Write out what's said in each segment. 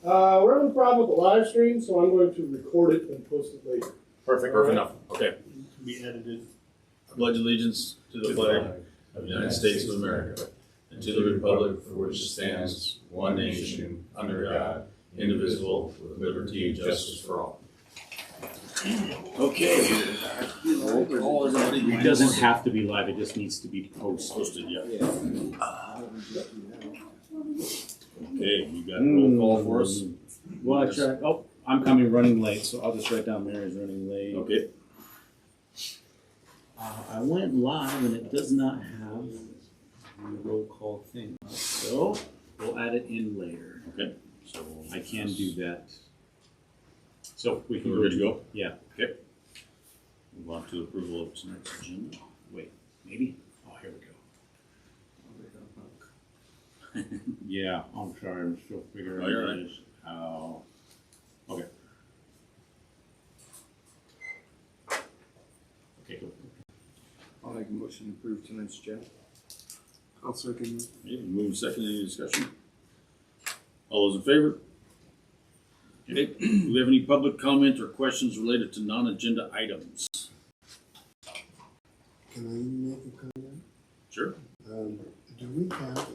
We're having a problem with the live stream, so I'm going to record it and post it later. Perfect. All right. Enough. Okay. To be edited. I pledge allegiance to the flag of the United States of America and to the republic for which it stands, one nation, under God, indivisible, with liberty and justice for all. Okay. It doesn't have to be live, it just needs to be posted, yeah. Okay, you got a roll call for us? Well, I'm coming running late, so I'll just write down Mary's running late. Okay. I went live and it does not have the roll call thing, so we'll add it in later. Okay. So I can do that. So we can We're good to go? Yeah. Okay. Move on to approval of tonight's agenda. Wait, maybe? Oh, here we go. Yeah, I'm sorry, I'm still figuring Oh, you're right. this out. Okay. Okay, go. I'll make a motion to approve tonight's agenda. I'll second. Okay, move second, any discussion? All those in favor? Okay, do we have any public comment or questions related to non-agenda items? Can I make a comment? Sure. Do we have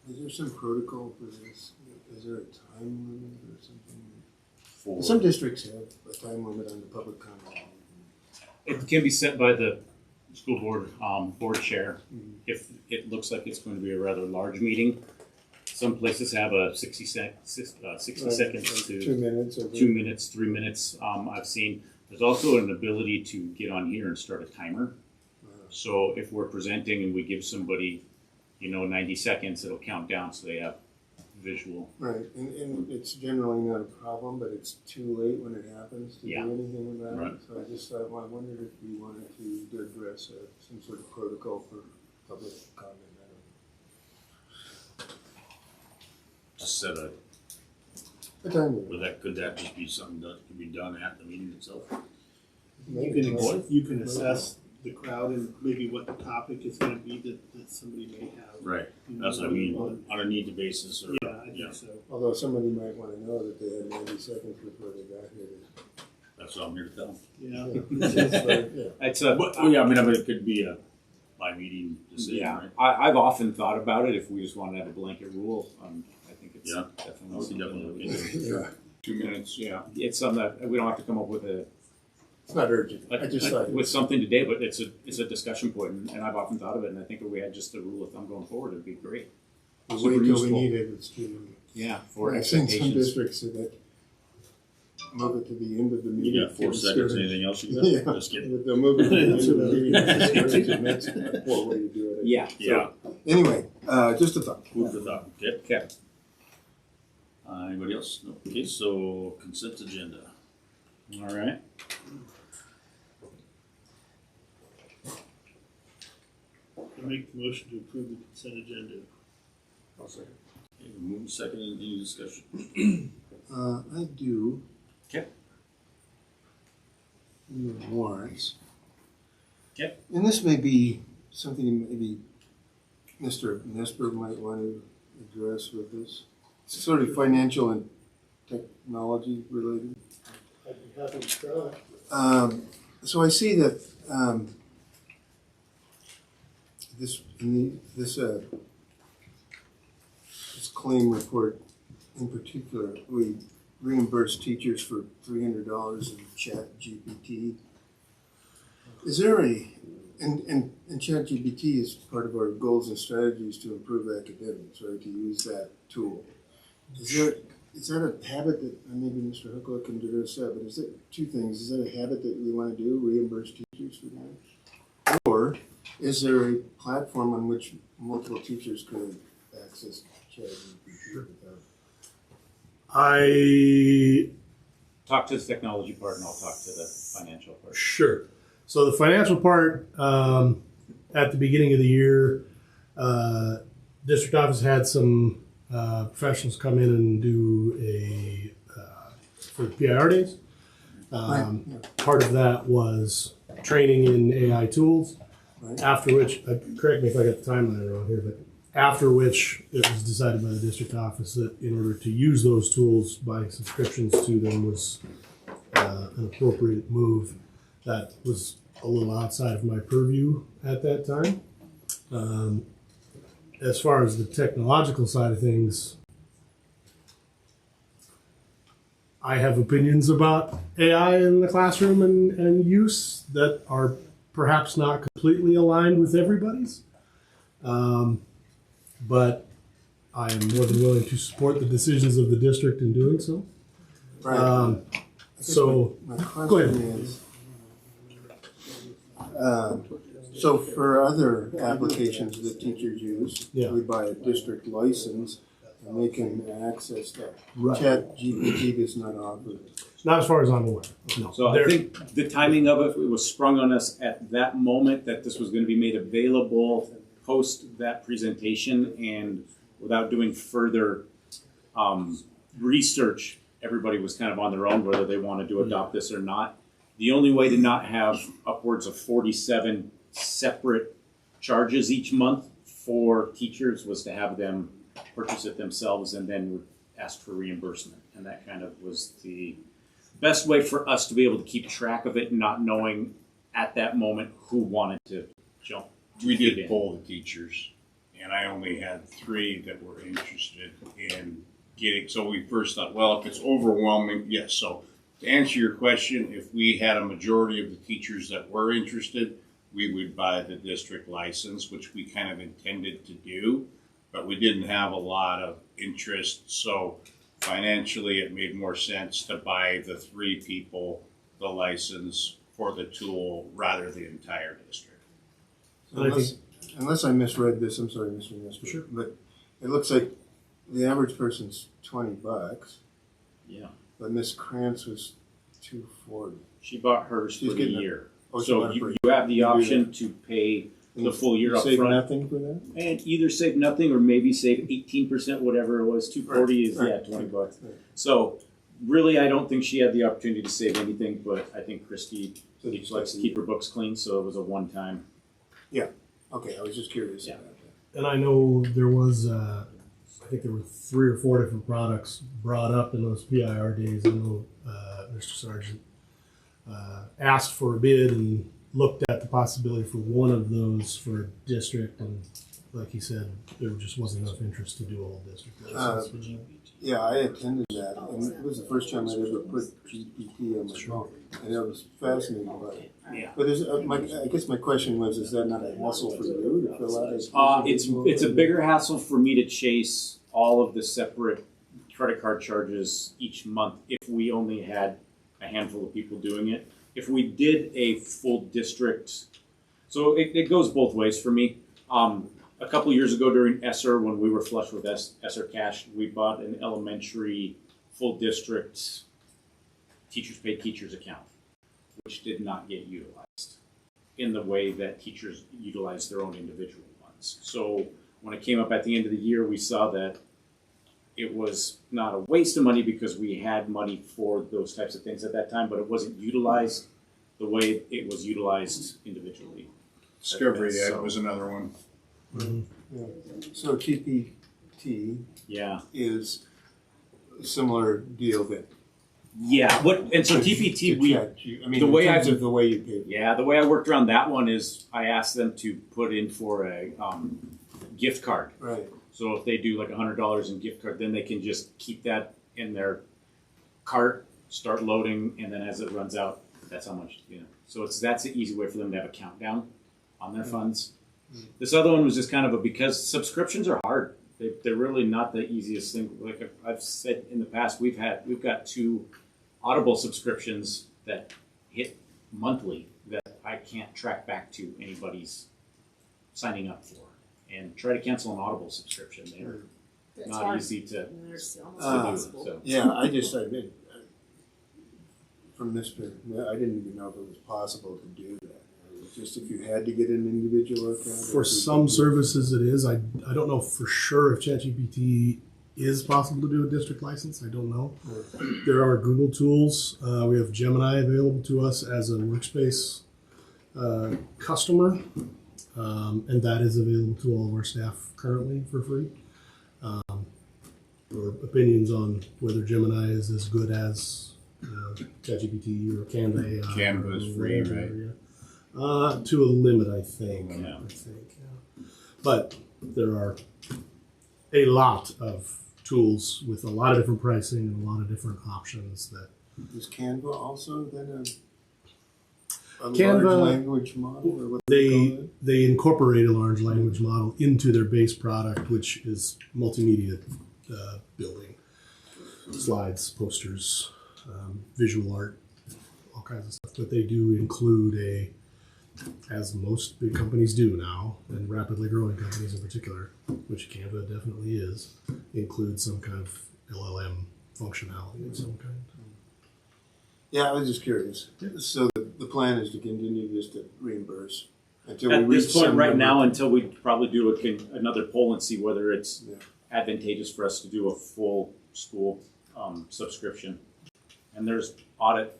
is there some protocol for this? Is there a time limit or something? Some districts have a time limit on the public comment. It can be set by the school board, board chair. Mhm. If it looks like it's going to be a rather large meeting. Some places have a 60 seconds Like to 2 minutes. Or 2 minutes, 3 minutes. I've seen, there's also an ability to get on here and start a timer. So if we're presenting and we give somebody, 90 seconds, it'll count down so they have visual. Right, and it's generally not a problem, but it's too late when it happens to Yeah. do anything about Right. it. So I just thought, well, I wondered if we wanted to address some sort of protocol for public comment. Just set a, A time limit. could that just be something that could be done at the meeting itself? You can assess the crowd and maybe what the topic is going to be that somebody may have. Right, that's what I mean, on a need basis or. Yeah, I think so. Although somebody might want to know that they had 90 seconds before they got here. That's what I'm here to tell them. Yeah. It's just like, yeah. It's it could be a by meeting decision, yeah. right? I've often thought about it if we just want to have a blanket rule. I think it's Yeah. definitely. I would definitely look into it. Yeah. 2 minutes, yeah. It's something that we don't have to come up with It's not urgent. I just thought with something today, but it's a discussion point, and I've often thought of it. And I think if we had just a rule of thumb going forward, it'd be great. the super wait till useful. we need it. It's too. Yeah, for I've seen some expectations. districts that move it to the end of the You meeting. got 4 seconds, anything else you got? Yeah. Just kidding. They'll move it to the end of the meeting. That's a poor way to do it. Yeah. Yeah, Anyway, just a thought. food for thought, okay? Okay. Anybody else? No. Okay, so consent agenda. All right. I make the motion to approve the consent agenda. I'll second. Okay, move second, any discussion? I do. Okay. In the warrants. Okay. And this may be something maybe Mr. Nesper might want to address with this. It's sort of financial and technology related. I'd be happy to try. So I see that this claim report in particular, we reimburse teachers for $300 in ChatGPT. Is there and ChatGPT is part of our goals and strategies to improve academics, right? To use that tool. Is that a habit that maybe Mr. Huckler can address that? But is it two things? Is that a habit that we want to do? Reimburse teachers for that, or is there a platform on which multiple teachers could access ChatGPT without? Talk to the technology part, and I'll talk to the financial part. Sure. So the financial part, at the beginning of the year, district office had some professionals come in and do for the PIR days. Part of that was training in AI tools. Right. After which, correct me if I got the timeline wrong here, but after which it was decided by the district office that in order to use those tools, buying subscriptions to them was an appropriate move. That was a little outside of my purview at that time. As far as the technological side of things, I have opinions about AI in the classroom and use that are perhaps not completely aligned with everybody's. But I am more than willing to support the decisions of the district in doing so. Right. So, My go ahead. question is, so for other applications that teachers use, Yeah. we buy a district license and they can access that. Right. Chat GPT does not offer. Not as far as I'm aware. No. So I think the timing of it was sprung on us at that moment that this was going to be made available post that presentation, and without doing further research, everybody was kind of on their own whether they wanted to adopt this or not. The only way to not have upwards of 47 separate charges each month for teachers was to have them purchase it themselves and then ask for reimbursement. And that kind of was the best way for us to be able to keep track of it, not knowing at that moment who wanted to jump. We in. did poll the teachers, and I only had 3 that were interested in getting, so we first thought, well, if it's overwhelming, yes. So to answer your question, if we had a majority of the teachers that were interested, we would buy the district license, which we kind of intended to do, but we didn't have a lot of interest. So financially, it made more sense to buy the 3 people the license for the tool rather than the entire district. And I think- Unless I misread this, I'm sorry, Mr. Nestor. Sure. But it looks like the average person's $20, Yeah. but Miss Krantz was $240. She bought hers She's for the getting a- year. Oh, she So bought it for- you have the you do option to pay the full year You up save front. nothing for that? And either save nothing or maybe save 18%, whatever it was. 240 is, Right. yeah, $20. Right. So really, I don't think she had the opportunity to save anything, but I think Christy So you likes to keep her books clean, so it was a one-time. Okay, I was just curious Yeah. about that. And I know there was, I think there were 3 or 4 different products brought up in those PIR days. I know Mr. Sargent asked for a bid and looked at the possibility for one of those for a district, and like he said, there just wasn't enough interest to do a whole district license. Yeah, I attended that, and it was the first time I'd ever put GPT on my phone, and I was fascinated by it. Yeah. But I guess my question was, is that not a hassle for you to fill out? It's a bigger hassle for me to chase all of the separate credit card charges each month if we only had a handful of people doing it. If we did a full district, so it goes both ways for me. A couple years ago during ESSER, when we were flush with ESSER cash, we bought an elementary full district teachers pay teachers account, which did not get utilized in the way that teachers utilize their own individual ones. So when it came up at the end of the year, we saw that it was not a waste of money because we had money for those types of things at that time, but it wasn't utilized the way it was utilized individually. Discovery Ed So- was another one. So GPT Yeah. is a similar deal then? Yeah. And so TPT, I mean, the way in terms I've- of the way you pay. Yeah, the way I worked around that one is I asked them to put in for a gift card. Right. So if they do like $100 in gift card, then they can just keep that in their cart, start loading, and then as it runs out, that's how much, So that's the easy way for them to have a countdown on their funds. This other one was just kind of because subscriptions are hard. They're really not the easiest thing. Like I've said in the past, we've got 2 Audible subscriptions that hit monthly that I can't track back to anybody's signing up for. And try to cancel an Audible subscription. They're That's not hard. easy to There's almost do. impossible. So. Yeah, I did. From Mr. I didn't even know if it was possible to do that. It was just if you had to get an individual account. For some services it is. I don't know for sure if ChatGPT is possible to do a district license. I don't know. There are Google tools. We have Gemini available to us as a workspace customer. and that is available to all of our staff currently for free. Or opinions on whether Gemini is as good as ChatGPT or Canva AI. Canva is or free, whatever, right? Yeah. To a limit, I think. Yeah. Yeah. But there are a lot of tools with a lot of different pricing and a lot of different options that Is Canva also then a Canva- large language model, or what do you call it? they incorporate a large language model into their base product, which is multimedia building, slides, posters, visual art, all kinds of stuff. But they do include as most big companies do now, and rapidly growing companies in particular, which Canva definitely is, includes some kind of LLM functionality of some kind. Yeah, I was just curious. So the plan is to continue just to reimburse until At we reach this point, some right number. now, until we probably do another poll and see whether it's Yeah. advantageous for us to do a full school subscription. And there's audit,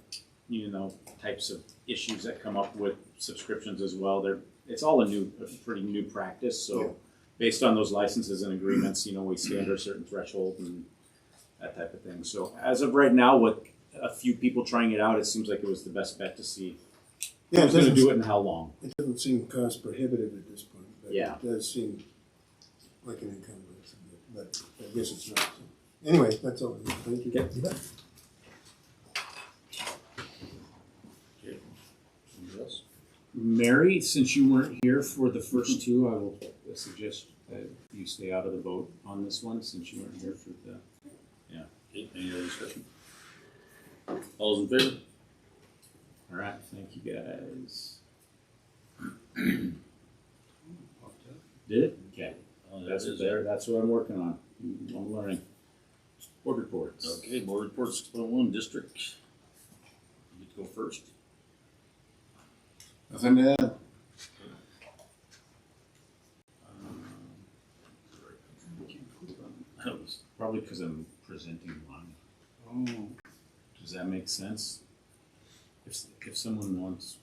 types of issues that come up with subscriptions as well. It's all a pretty new practice. So Yeah. based on those licenses and agreements, we stand at a certain threshold and that type of thing. So as of right now, with a few people trying it out, it seems like it was the best bet to see Yeah, who's going to do it and how long. It doesn't seem cost prohibitive at this point, but Yeah. it does seem like an encumbrance, but I guess it's not. So. Anyway, that's all. Thank you. Okay. Anybody else? Mary, since you weren't here for the first two, I will suggest that you stay out of the vote on this one since you weren't here for the. Okay, any other discussion? All those in favor? All right, thank you guys. Did it? Okay. That's That is there. That's what I'm working on. I'm learning. Board reports. Okay, board report 6.1 district. You get to go first. Nothing to add. That was Probably because I'm presenting one. Oh. Does that make sense? If someone wants,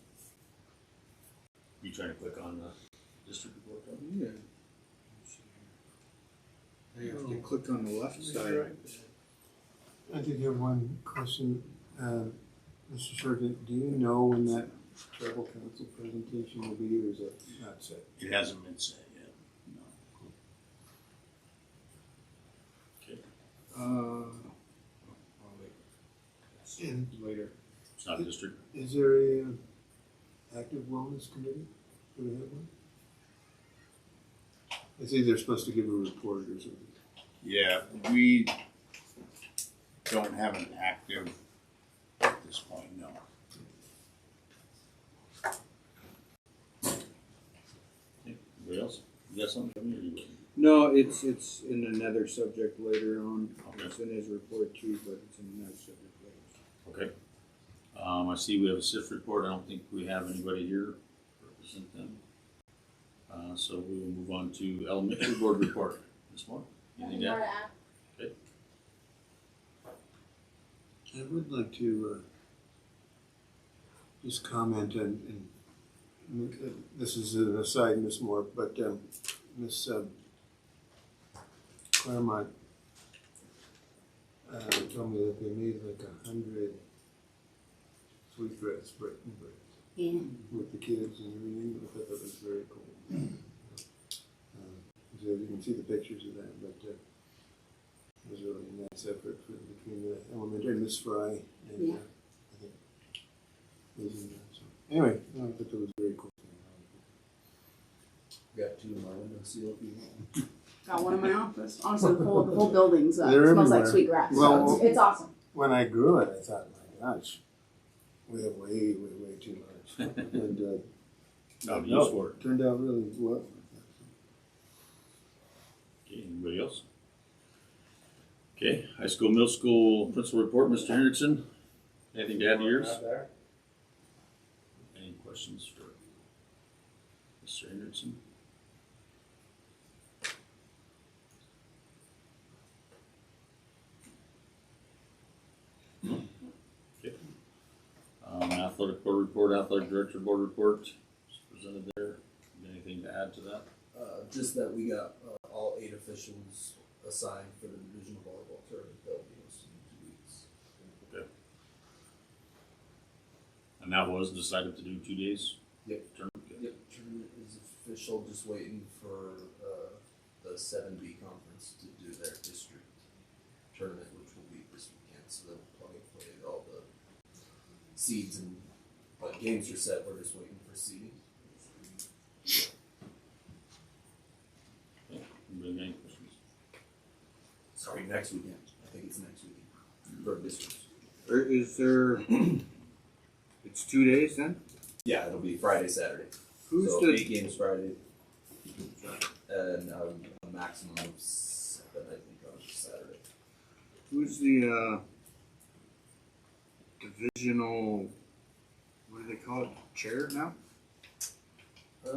you trying to click on the district report? Yeah. You have to click on the left side. I did have one question, Mr. Shorten. Do you know when that tribal council presentation will be, or is it not set? It hasn't been said yet. And Later. It's not district. is there a active wellness committee? Do we have one? I think they're supposed to give a report or something. Yeah, we don't have an active at this point, no. Anybody else? You got something from you? No, it's in another subject later on. Okay. It's in his report too, but it's in another subject later. Okay. I see we have a SIF report. I don't think we have anybody here to represent them. So we will move on to elementary board report. Ms. Moore? Anything to add? Okay. I would like to just comment and this is an aside, Miss Moore, but Miss Claremont told me that they made like 100 sweetbreads, Britain breads, with the kids and everything. I thought that was very cool. So you can see the pictures of that, but it was really a nice effort between the elementary and Miss Fry and I think Liz. So anyway, I thought that was very cool. Got two in my window seal if you want. Got one in my office. Honestly, the whole building's They're smells like everywhere. sweet grass. Well, So it's awesome. When I grew it, I thought, my gosh, we have way too much. And Not no, used for it. turned out really well. Okay, anybody else? Okay, high school, middle school principal report, Mr. Hendrickson. Anything to add to yours? Any questions for Mr. Hendrickson? Okay. Athletic board report, athletic director board report, is presented there. Anything to add to that? Just that we got all 8 officials assigned for the divisional volleyball tournament that will be hosted in 2 weeks. And that was decided to do 2 days? Yep. Tournament? Yep, tournament is official, just waiting for the 7B conference to do their district tournament, which will be this weekend, so they'll play all the seeds and games are set, we're just waiting for seeding. Anybody got any questions? Sorry, next weekend, I think it's next weekend, for districts. Or is there, it's 2 days then? Yeah, it'll be Friday, Saturday. Who's So the, 8 games Friday, and a maximum of 7, I think, on Saturday. who's the, divisional, what do they call it, chair now?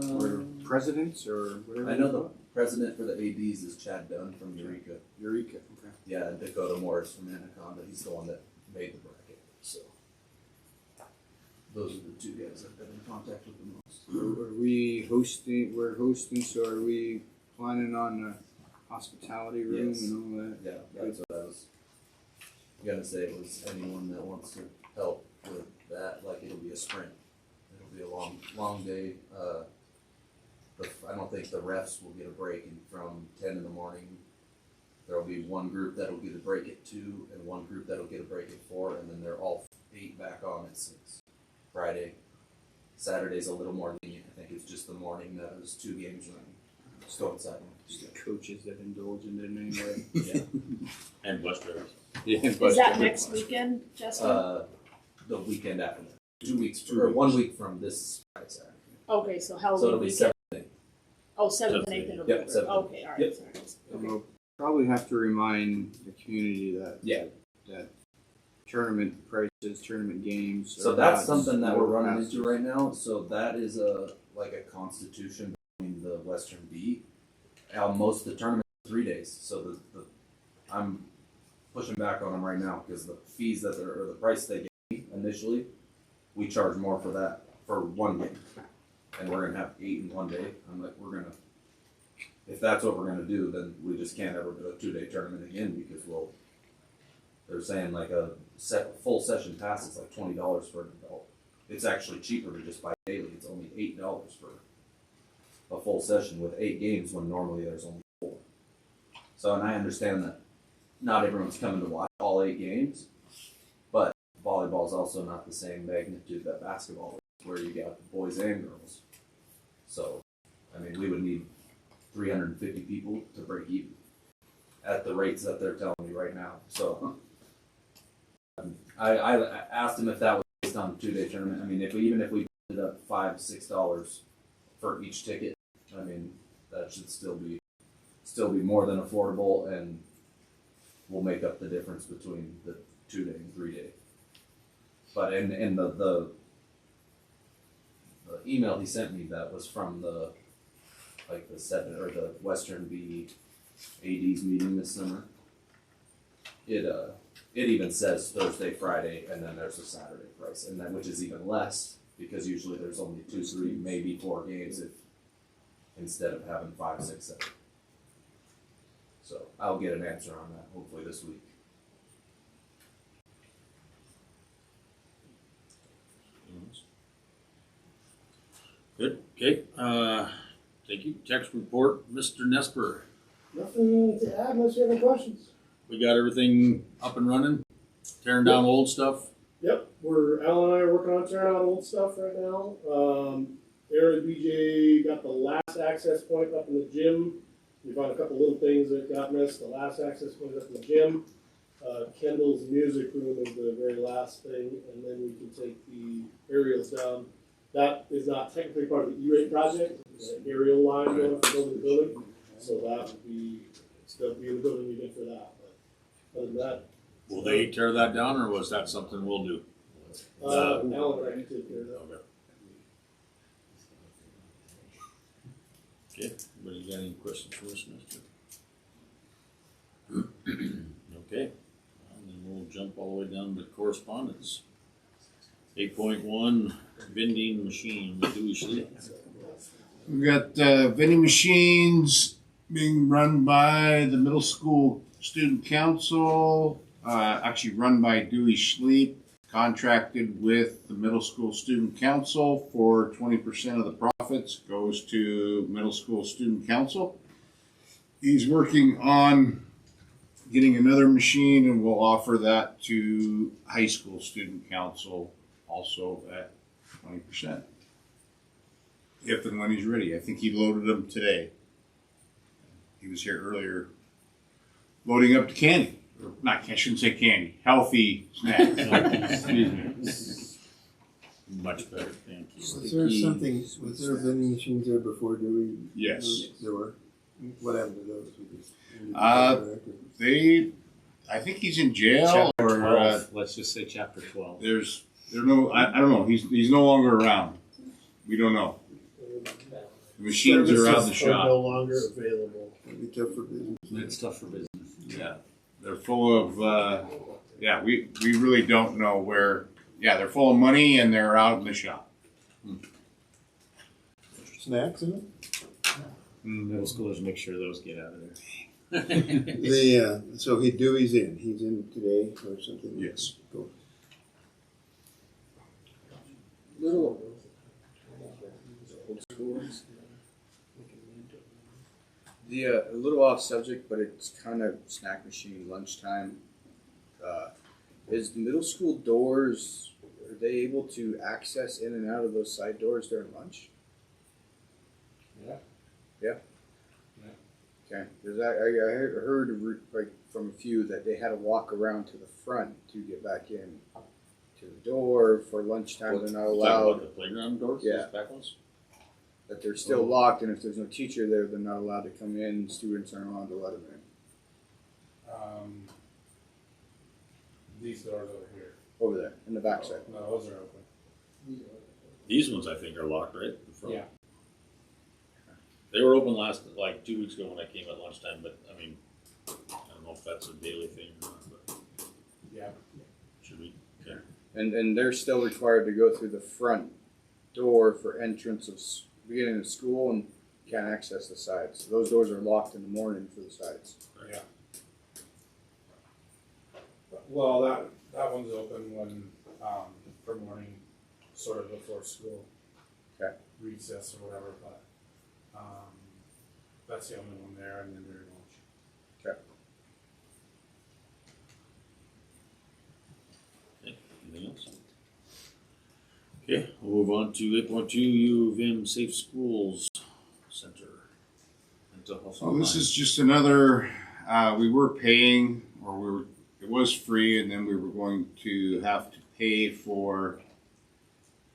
Or presidents or whatever? I know the president for the ADs is Chad Dunn from Eureka. Eureka, okay. Yeah, and Dakota Morris from Anaconda. He's the one that made the bracket. So those are the 2 guys I've been in contact with the most. Are we hosting, we're hosting, so are we planning on a hospitality room Yes. and all that? Yeah, that's what I was gonna say. Was anyone that wants to help with that? Like it'll be a sprint. It'll be a long day. I don't think the refs will get a break from 10 in the morning. There'll be one group that'll get a break at 2 and one group that'll get a break at 4, and then they're all 8 back on at 6. Friday. Saturday's a little more lenient. I think it's just the morning that there's 2 games running. Just go inside. Just the coaches that indulge in it anyway. Yeah. And bus drivers. Yeah, Is that next weekend, Justin? The weekend after that. 2 weeks, or 1 week from this Friday, Saturday. Okay, so So Halloween it'll be weekend. 7. Oh, 7th and 8th it'll be. Yep, 7th. Okay, all right, Yep. sorry. And Okay. we'll probably have to remind the community that Yeah. that tournament prices, tournament games. So are that's not something that we're running passed. into right now. So that is a constitution between the Western B. Most of the tournament is 3 days. So I'm pushing back on them right now because the fees or the price they gave me initially, we charge more for that for 1 game, and we're gonna have 8 in 1 day. I'm like, if that's what we're gonna do, then we just can't ever do a 2-day tournament again because they're saying like a full session pass is like $20 for an adult. It's actually cheaper to just buy daily. It's only $8 for a full session with 8 games when normally there's only 4. So, and I understand that not everyone's coming to watch all 8 games, but volleyball is also not the same magnitude that basketball is, where you got boys and girls. So, I mean, we would need 350 people to break even at the rates that they're telling me right now. So, I asked him if that was based on a 2-day tournament. I mean, even if we did up $5-6 for each ticket, I mean, that should still be more than affordable, and will make up the difference between the 2-day and 3-day. But in the email he sent me that was from the 7 or the Western B AD's meeting this summer. It even says Thursday, Friday, and then there's a Saturday price, and then which is even less because usually there's only 2, 3, maybe 4 games instead of having 5, 6, 7. So I'll get an answer on that hopefully this week. Good, okay, thank you. Text report, Mr. Nesper. Nothing to add unless you have any questions. We got everything up and running, tearing down old stuff. Yep, Alan and I are working on tearing out old stuff right now. Aaron and BJ got the last access point up in the gym. We found a couple little things that got missed. The last access point up in the gym. Kendall's music room is the very last thing, and then we can take the aerials down. That is not technically part of the E-rate project. It's an aerial line going from building to building, so that would be still be in the building again for that. But other than that, Will they tear that down, or was that something we'll do? Alan and I can take care of that. Okay, anybody got any questions for us, Mister? Okay, and then we'll jump all the way down to correspondence. 8.1, vending machine, Dewey Sleep. We've got vending machines being run by the middle school student council, actually run by Dewey Schleep, contracted with the middle school student council for 20% of the profits goes to middle school student council. He's working on getting another machine, and we'll offer that to high school student council also at 20%. If and when he's ready. I think he loaded them today. He was here earlier loading up the candy. Or not, I shouldn't say candy. Healthy snacks. Excuse me. Much better, thank you. Was there something, was there vending machines there before Dewey? Yes. There were? What happened to those? I think he's in jail Chapter or 12, let's just say chapter 12. there's no I don't know. He's no longer around. We don't know. The machines are out of the Services are no shop. longer available. It'd be tough for business. It's tough for business. Yeah. They're full of we really don't know where they're full of money and they're out in the shop. Snacks in it? Middle schoolers make sure those get out of there. So Dewey's in. He's in today or something? Yes. Cool. Little old school ones. The a little off subject, but it's kind of snack machine lunchtime. Is the middle school doors, are they able to access in and out of those side doors during lunch? Yeah. Yeah. Okay, because I heard like from a few that they had to walk around to the front to get back in to the door for lunchtime. They're not allowed. The playground doors? Yeah. Those back ones? That they're still locked, and if there's no teacher there, they're not allowed to come in. Students aren't allowed to let them in. These doors over here. Over there in the backside. No, those are open. These ones I think are locked, right? The front. Yeah. They were open like 2 weeks ago when I came at lunchtime, but I mean, I don't know if that's a daily thing or not, but Yeah. should we? Okay. And they're still required to go through the front door for entrance of beginning of school, and can't access the sides. Those doors are locked in the morning for the sides. Yeah. Well, that one's open when for morning, sort of before school. Okay. Recess or whatever, but that's the only one there, and then during lunch. Okay. Okay. Anything else? Okay, we'll move on to 8.2 U of M Safe Schools Center. Mental health So this hotline. is just another, we were paying, or it was free, and then we were going to have to pay for,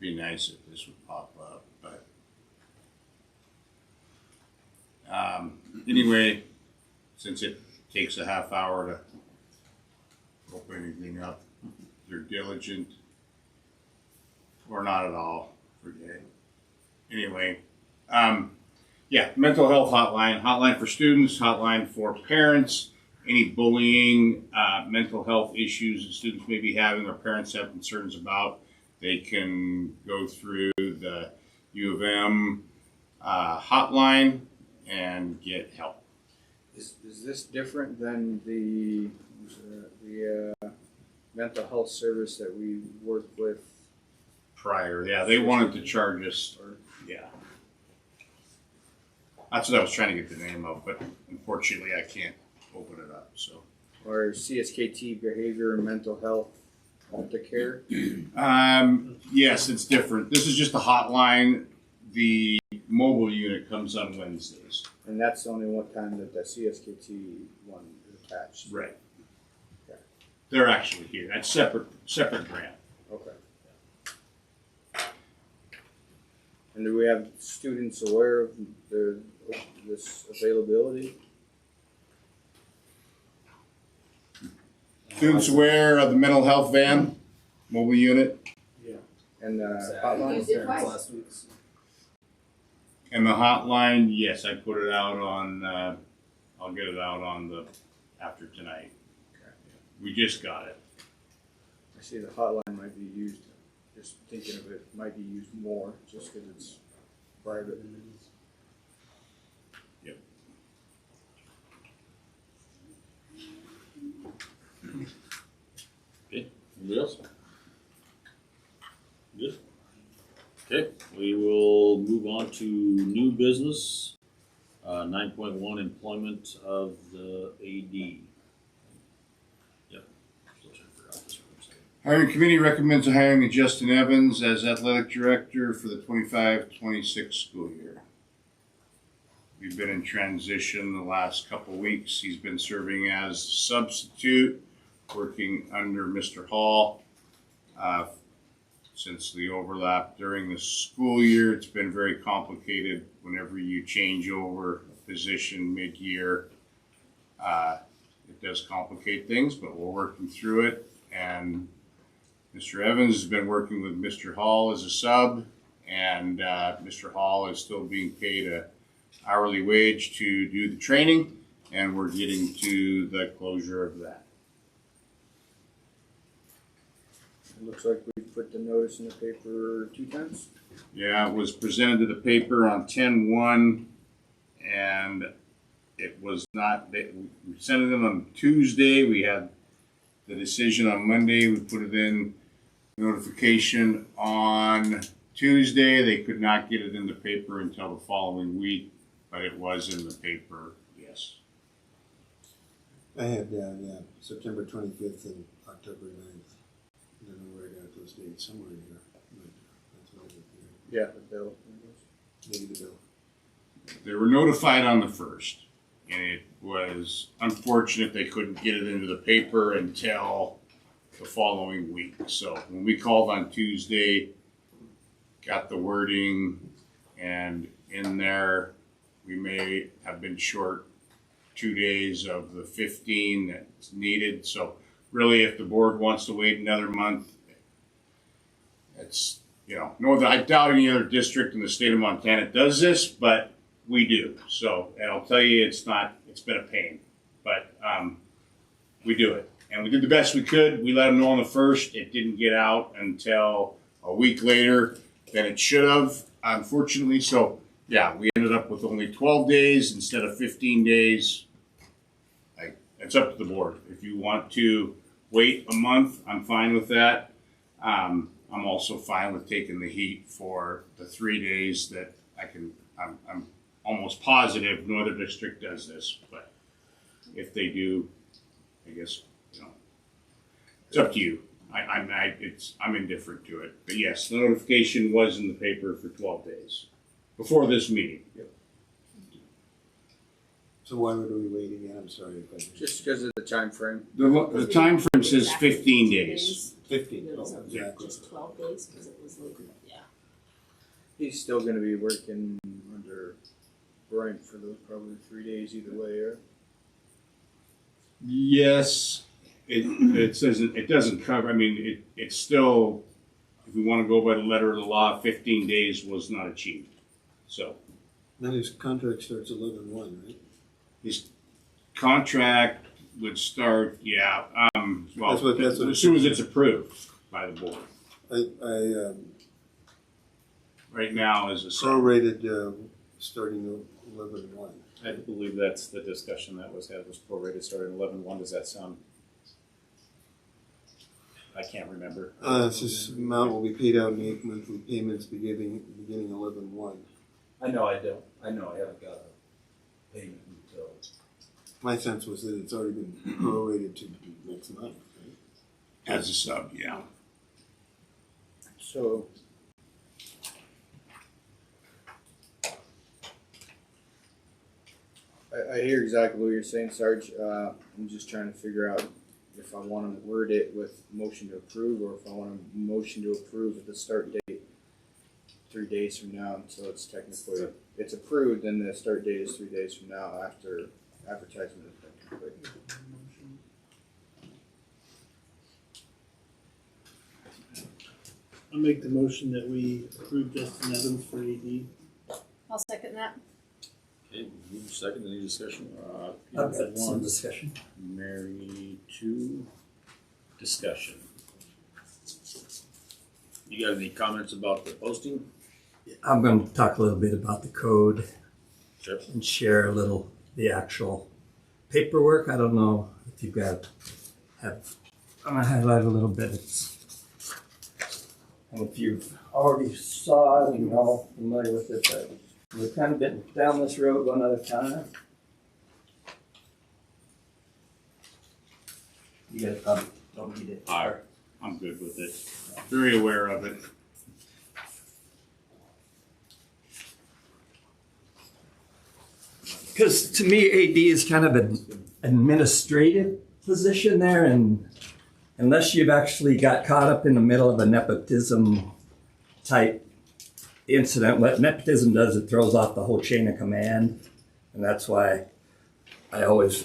be nice if this would pop up, but anyway, since it takes a half hour to open anything up, they're diligent, or not at all, forget it. Anyway, mental health hotline for students, hotline for parents, any bullying, mental health issues that students may be having or parents have concerns about, they can go through the U of M hotline and get help. Is this different than the mental health service that we work with? Prior, they wanted to charge us, that's what I was trying to get the name of, but unfortunately I can't open it up, so. Or CSKT behavior and mental health aftercare? Yes, it's different. This is just a hotline. The mobile unit comes on Wednesdays. And that's the only one time that the CSKT one is attached. Right. Okay. They're actually here. That's separate grant. Okay. And do we have students aware of this availability? Students aware of the mental health van, mobile unit, And Hotline Used it twice. last week. and the hotline. Yes, I put it out on. I'll get it out on the after tonight. We just got it. I see the hotline might be used, just thinking of it, might be used more just because it's private. Anybody else? Good. Okay, we will move on to new business. 9.1 employment of the AD. Yep. Still trying to figure out this one. Hiring committee recommends hiring Justin Evans as athletic director for the 25-26 school year. We've been in transition the last couple of weeks. He's been serving as substitute, working under Mr. Hall. Since the overlap during the school year, it's been very complicated whenever you change over a position mid-year. It does complicate things, but we're working through it. And Mr. Evans has been working with Mr. Hall as a sub, and Mr. Hall is still being paid an hourly wage to do the training, and we're getting to the closure of that. It looks like we put the notice in the paper 2 times. Yeah, it was presented to the paper on 10/1, and it was not, we sent it in on Tuesday. We had the decision on Monday. We put it in notification on Tuesday. They could not get it in the paper until the following week, but it was in the paper, yes. I have down, September 25th and October 9th. I don't know where I got those dates, somewhere in here. But that's what I did there. Yeah, the bill. Maybe the bill. They were notified on the 1st, and it was unfortunate they couldn't get it into the paper until the following week. So when we called on Tuesday, got the wording, and in there, we may have been short 2 days of the 15 that's needed. So really, if the board wants to wait another month, it's, I doubt any other district in the state of Montana does this, but we do. So, and I'll tell you, it's been a pain, but we do it. And we did the best we could. We let them know on the 1st. It didn't get out until a week later than it should have, unfortunately. So, yeah, we ended up with only 12 days instead of 15 days. It's up to the board. If you want to wait a month, I'm fine with that. I'm also fine with taking the heat for the 3 days that I'm almost positive no other district does this, but if they do, I guess, it's up to you. I'm indifferent to it. But yes, the notification was in the paper for 12 days before this meeting. So why would we wait again? I'm sorry if I Just because of the time frame. The time frame says 15 days. 15. It was Oh, exactly. just 12 days because it was like, yeah. He's still going to be working under Bryant for those probably 3 days either way, or? Yes, it says it doesn't cover. I mean, it's still, if we want to go by the letter of the law, 15 days was not achieved. So Now his contract starts 11/1, right? his contract would start, well, That's what as soon as it's approved by the board. I Right now is a prorated starting 11/1. I believe that's the discussion that was had, was prorated starting 11/1. Does that sound? I can't remember. This amount will be paid out in 8 monthly payments beginning 11/1. I know I don't. I know I haven't got a payment until. My sense was that it's already been prorated to next month, right? as a sub, yeah. So. I hear exactly what you're saying, Sarge. I'm just trying to figure out if I want to word it with motion to approve, or if I want a motion to approve with the start date 3 days from now. So it's technically, it's approved, then the start date is 3 days from now after advertisement is technically. I'll make the motion that we approve Justin Evans for AD. I'll second that. Okay, move second. Any discussion? I've got Peter, some 1, discussion. Mary, 2, discussion. You got any comments about the posting? I'm going to talk a little bit about the code Sure. and share a little the actual paperwork. I don't know if you've got I'm gonna highlight a little bit. And if you've already saw it and you're all familiar with it, but we've kind of been down this road one other time. You guys probably don't need it. I'm good with it. Very aware of it. Because to me, AD is kind of an administrative position there, and unless you've actually got caught up in the middle of a nepotism type incident, what nepotism does, it throws off the whole chain of command, and that's why I always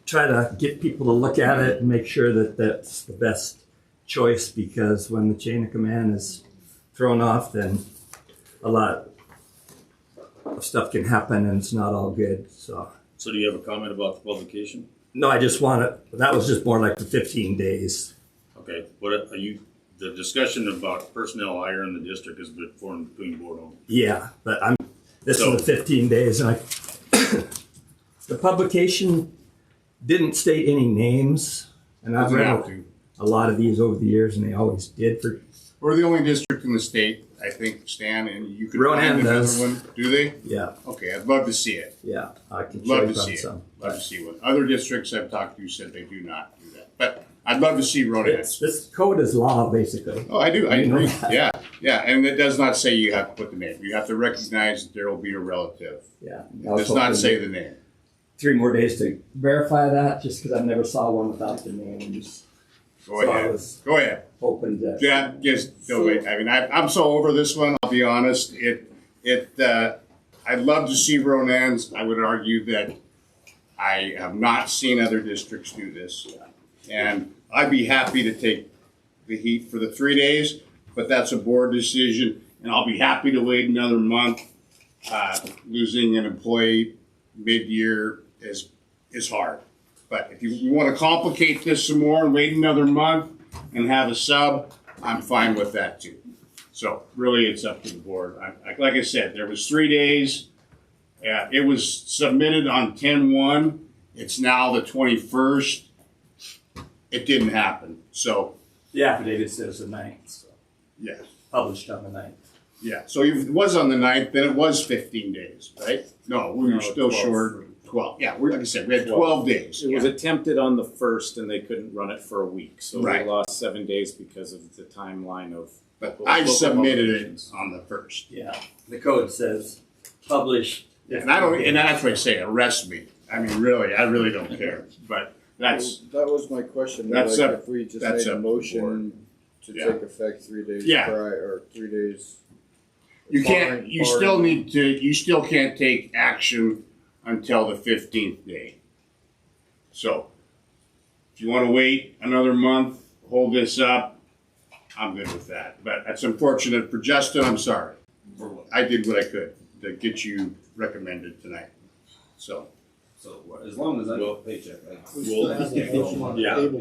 try to get people to look at it and make sure that that's the best choice, because when the chain of command is thrown off, then a lot of stuff can happen and it's not all good. So So do you have a comment about the publication? no, I just want to, that was just more like the 15 days. Okay, what are you, the discussion about personnel hire in the district is between board only. Yeah, but this So- is the 15 days, and the publication didn't state any names, and I've Doesn't have read to. a lot of these over the years, and they always did for, We're the only district in the state, I think, Stan, and you could Ronan find another does. one. Do they? yeah, Okay, I'd love to see it. yeah, I can show Love you to see about it. some. Love to see one. Other districts I've talked to said they do not do that. But I'd love to see Ronan. This code is law, basically. Oh, I do. I You know agree. that. Yeah, yeah. And it does not say you have to put the name. You have to recognize that there will be a relative. Yeah. It does not say the name. 3 more days to verify that, just because I never saw one without the name. And just Go so I ahead. was Go ahead. hoping that. Yeah, just no wait. I mean, I'm so over this one. I'll be honest. I'd love to see Ronan's. I would argue that I have not seen other districts do this, and I'd be happy to take the heat for the 3 days. But that's a board decision, and I'll be happy to wait another month. Losing an employee mid-year is hard. But if you want to complicate this some more and wait another month and have a sub, I'm fine with that too. So really, it's up to the board. Like I said, there was 3 days. It was submitted on 10/1. It's now the 21st. It didn't happen. So The affidavit says the 9th, so yeah, published on the 9th. yeah. So if it was on the 9th, then it was 15 days, right? No, we were still 12. short. 12. Yeah, like I said, we had 12 days. It was Yeah. attempted on the 1st and they couldn't run it for a week, so Right. we lost 7 days because of the timeline of. But local I submitted it publications. on the 1st. Yeah, the code says published. And I don't, and that's what I say, arrest me. I mean, really, I really don't care. But that's, That was my question. That's like, up- if we just that's made a up to the board. motion to Yeah. take effect 3 days Yeah. prior, or 3 days. you can't, barring- you barring- still need to, you still can't take action until the 15th day. So, if you wanna wait another month, hold this up, I'm good with that. But that's unfortunate for Justin, I'm sorry. I did what I could to get you recommended tonight. So, So as long as I get a paycheck, We still have that motion on the Yeah, table.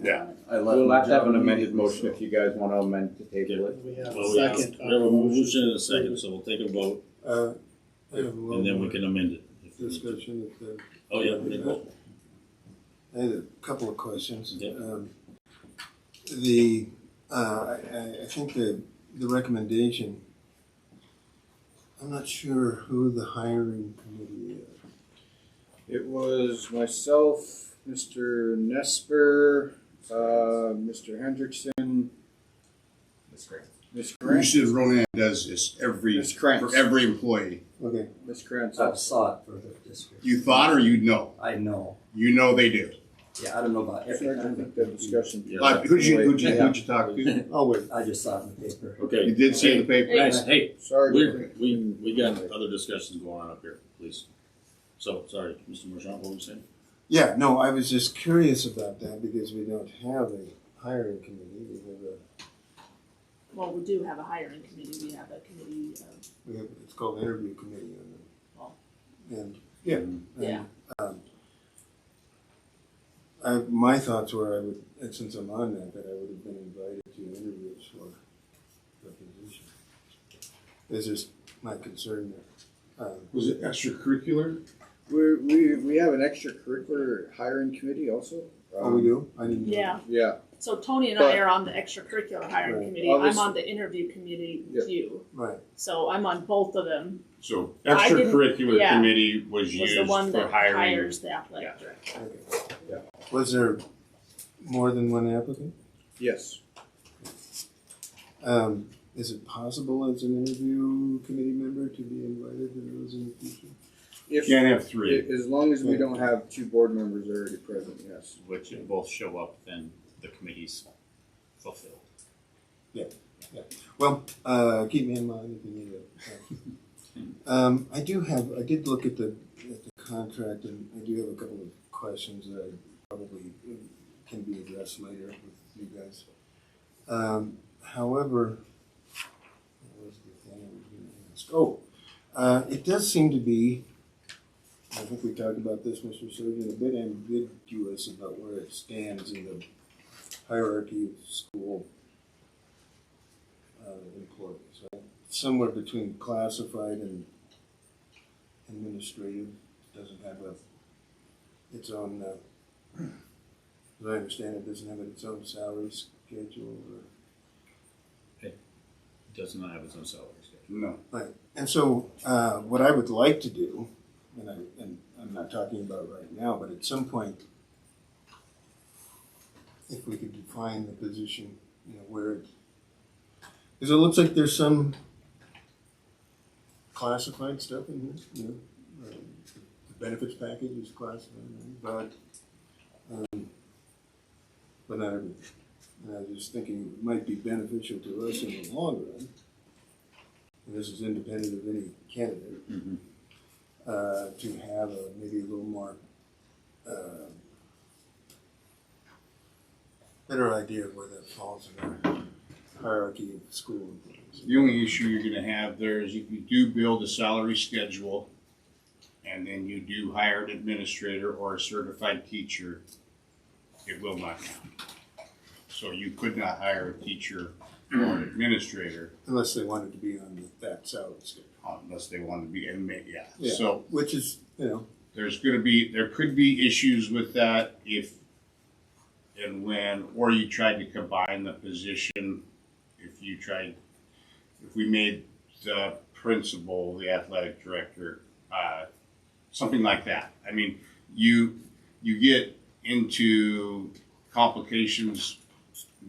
yeah. I left. We'll my have to have job an amended immediately, motion so- if you guys wanna amend to table it. We have Well, a we have second. we have a motion and a second, so we'll take a vote I have a little and then we more can amend it. if we need to. discussion if the Oh, yeah, we can vote. I had a couple of questions. Yeah. I think the recommendation, I'm not sure who the hiring committee is. It was myself, Mr. Nesper, Mr. Hendrickson, Ms. You Krantz, said Ronan does this Ms. Krantz. for every employee. Okay, Ms. Krantz. I've saw it for the district. You thought or you know? I know. You know they do. Yeah, I don't know about I think the discussion. Who'd you talk to? I'll wait. I just saw it in the paper. Okay. You did see it in the paper? Nice, hey, Sorry. we got other discussions going on up here, please. So, sorry, Mr. Marchand, what were you saying? Yeah, no, I was just curious about that because we don't have a hiring committee. Well, we do have a hiring committee, we have a committee of, It's called interview committee. Well. And, yeah. Yeah. My thoughts were and since I'm on that I would have been invited to interviews for the position. It's just my concern there. Was it extracurricular? We have an extracurricular hiring committee also. Oh, we do? I didn't know. Yeah, Yeah, so Tony and But- I are on the extracurricular hiring Right. committee, I'm Obvious- on the interview committee with you, Right. so I'm on both of them. So I didn't- extracurricular yeah. committee was Was used the one for that hiring. hires the athletic director. Okay. Was there more than one applicant? yes. Is it possible as an interview committee member to be invited to those in the future? If, Can't have three. as long as we don't have two board members already present, yes. Which if both show up, then the committee's fulfilled. Well, keep me in mind if you need it. I did look at the contract, and I do have a couple of questions that probably can be addressed later with you guys. However, what was the thing I was going to ask? Oh, it does seem to be, I think we talked about this, Mr. Surgeon, a bit ambiguous about where it stands in the hierarchy of school employees, right? Somewhere between classified and administrative. Doesn't have its own, as I understand it, doesn't have its own salary schedule or. Does not have its own salary schedule. No. Right, and so what I would like to do, and I'm not talking about right now, but at some point, if we could define the position, where it, because it looks like there's some classified stuff in here, the benefits package is classified, but not everything. And I was just thinking it might be beneficial to us in the long run, and this is independent of any candidate, to have maybe a little more better idea of where that falls in our hierarchy of school employees. The only issue you're gonna have there is if you do build a salary schedule and then you do hire an administrator or a certified teacher, it will not count. So you could not hire a teacher or an administrator Unless they wanted to be on that salary schedule. unless they want to be inmate, Yeah. So Which is, there could be issues with that if and when, or you tried to combine the position, if we made the principal, the athletic director, something like that. I mean, you get into complications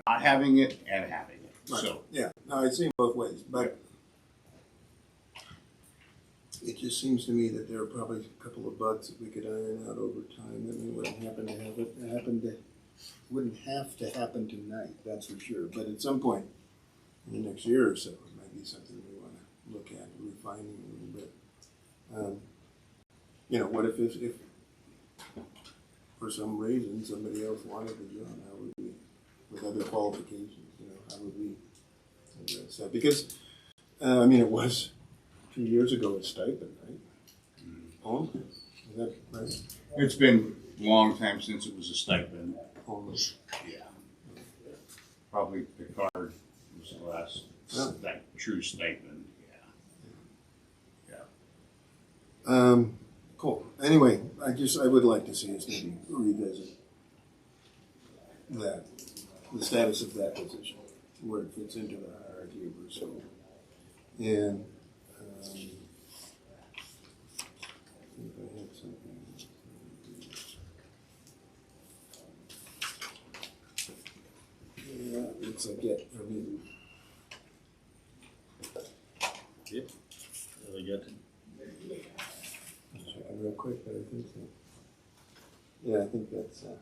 not having it and having it. right. So Yeah, no, I've seen both ways, but it just seems to me that there are probably a couple of bugs that we could iron out over time, and we wouldn't have to happen tonight, that's for sure. But at some point in the next year or so, it might be something we want to look at, refining a little bit. What if for some reason somebody else wanted the job? How would we, with other qualifications, how would we address that? Because, it was 2 years ago a stipend, right? Only? Is that right? it's been a long time since it was a stipend. Only. Yeah. Probably Picard was the last true stipend. Yeah. Cool. Anyway, I would like to see us maybe revisit the status of that position, where it fits into the hierarchy of our school. And, I think I had something. Yeah, it's like, real quick, but I think so. Yeah, I think that's it.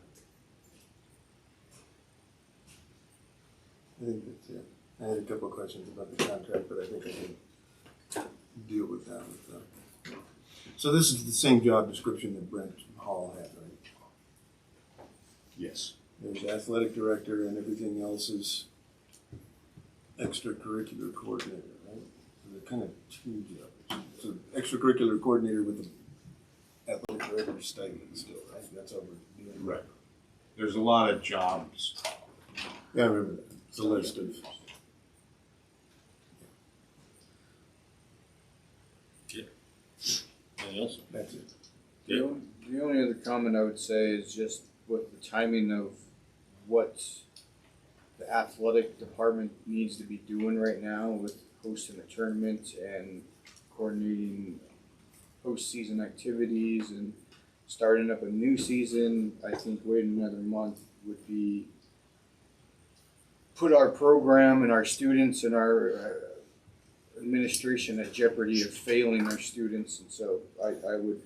I had a couple of questions about the contract, but I think I can deal with that. So this is the same job description that Brent Hall had, right? Yes. There's athletic director and everything else is extracurricular coordinator, right? So they're kind of two jobs. So extracurricular coordinator with the athletic director stipend still, right? That's how we're doing. Right. There's a lot of jobs. Yeah, I remember that. It's a list of. Anything else? That's it. The only other comment I would say is just with the timing of what the athletic department needs to be doing right now with hosting a tournament and coordinating postseason activities and starting up a new season, I think waiting another month would be put our program and our students and our administration at jeopardy of failing our students, and so I would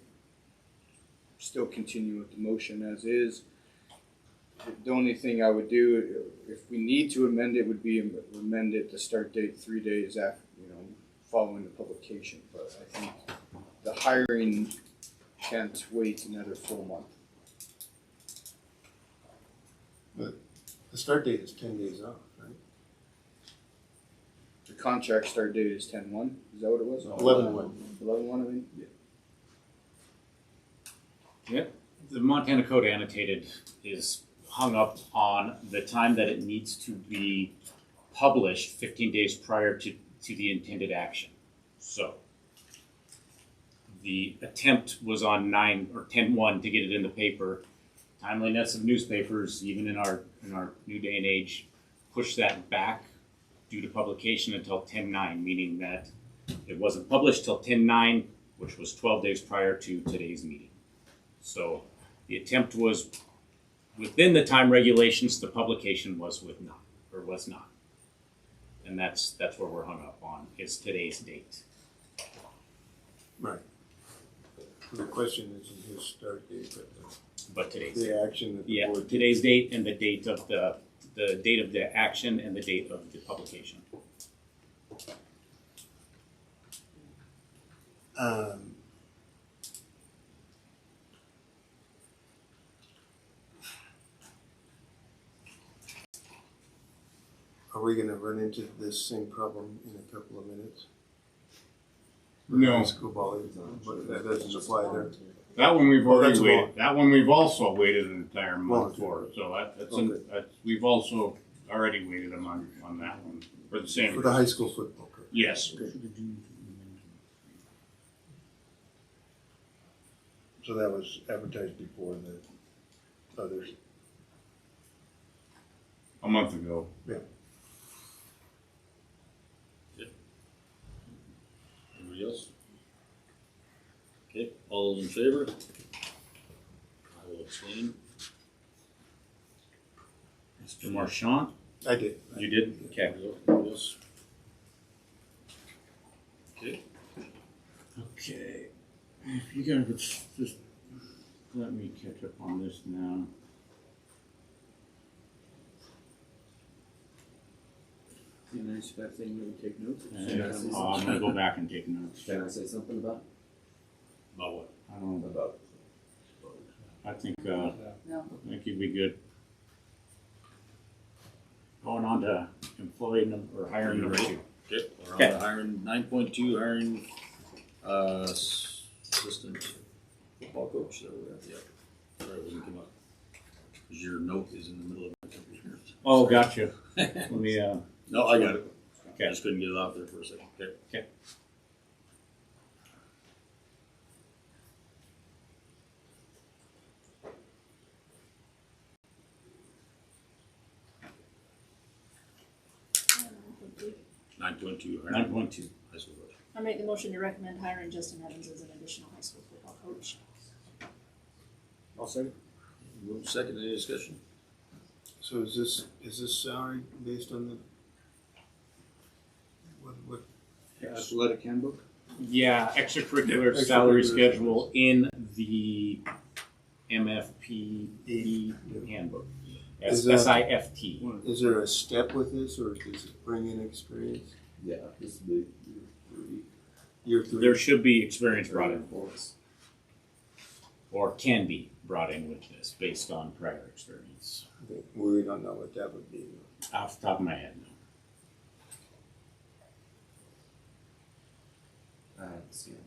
still continue with the motion as is. The only thing I would do, if we need to amend it, would be amend it to start date 3 days after, following the publication. But I think the hiring can't wait another full month. But the start date is 10 days off, right? The contract start date is 10/1. Is that what it was? 11/1. 11/1, I mean. The Montana Code Annotated is hung up on the time that it needs to be published 15 days prior to the intended action. So the attempt was on 9 or 10/1 to get it in the paper. Timeliness of newspapers, even in our new day and age, push that back due to publication until 10/9, meaning that it wasn't published till 10/9, which was 12 days prior to today's meeting. So the attempt was within the time regulations, the publication was not. And that's where we're hung up on, is today's date. Right. The question isn't his start date, But today's the date. action that the Yeah, board. today's date and the date of the date of the action and the date of the publication. Are we gonna run into this same problem in a couple of minutes? No. High school volley, but that doesn't apply there. That one we've Well, already that's waited. long. That one we've also waited an entire Well, month for. So that's okay. we've also already waited a month on that one for the same. For the high school football coach. Yes. So that was advertised before the others. A month ago. Anybody else? Okay, all those in favor? I will abstain. Mr. Marchand, I did. you did? Okay. Yes. Okay. Okay. If you guys just let me catch up on this now. Be nice if that thing would take notes. And, I'm gonna go back and take notes. Can I say something about About what? I don't know, about? I think, No. I think you'd be good. Going on to employee number, or hiring number 2. Okay, we're on to hiring 9.2, hiring assistant football coach. So we're at the sorry, it wasn't come up. 'Cause your note is in the middle of my computer. Oh, gotcha. Let me, No, I got it. Okay. I just couldn't get it out there for a second. Okay. okay. Nine point two. 9.2. High school coach. I make the motion to recommend hiring Justin Evans as an additional high school football coach. I'll second. Move second, any discussion? So is this salary based on the what Athletic handbook? Yeah, extracurricular salary schedule in the MFPE handbook. Is that- SIFT. is there a step with this, or does it bring in experience? Yeah, this would be three. Year 3. There should be experience brought in for us, or can be brought in with this based on prior experience. Okay, we don't know what that would be. Off the top of my head, no. I haven't seen it.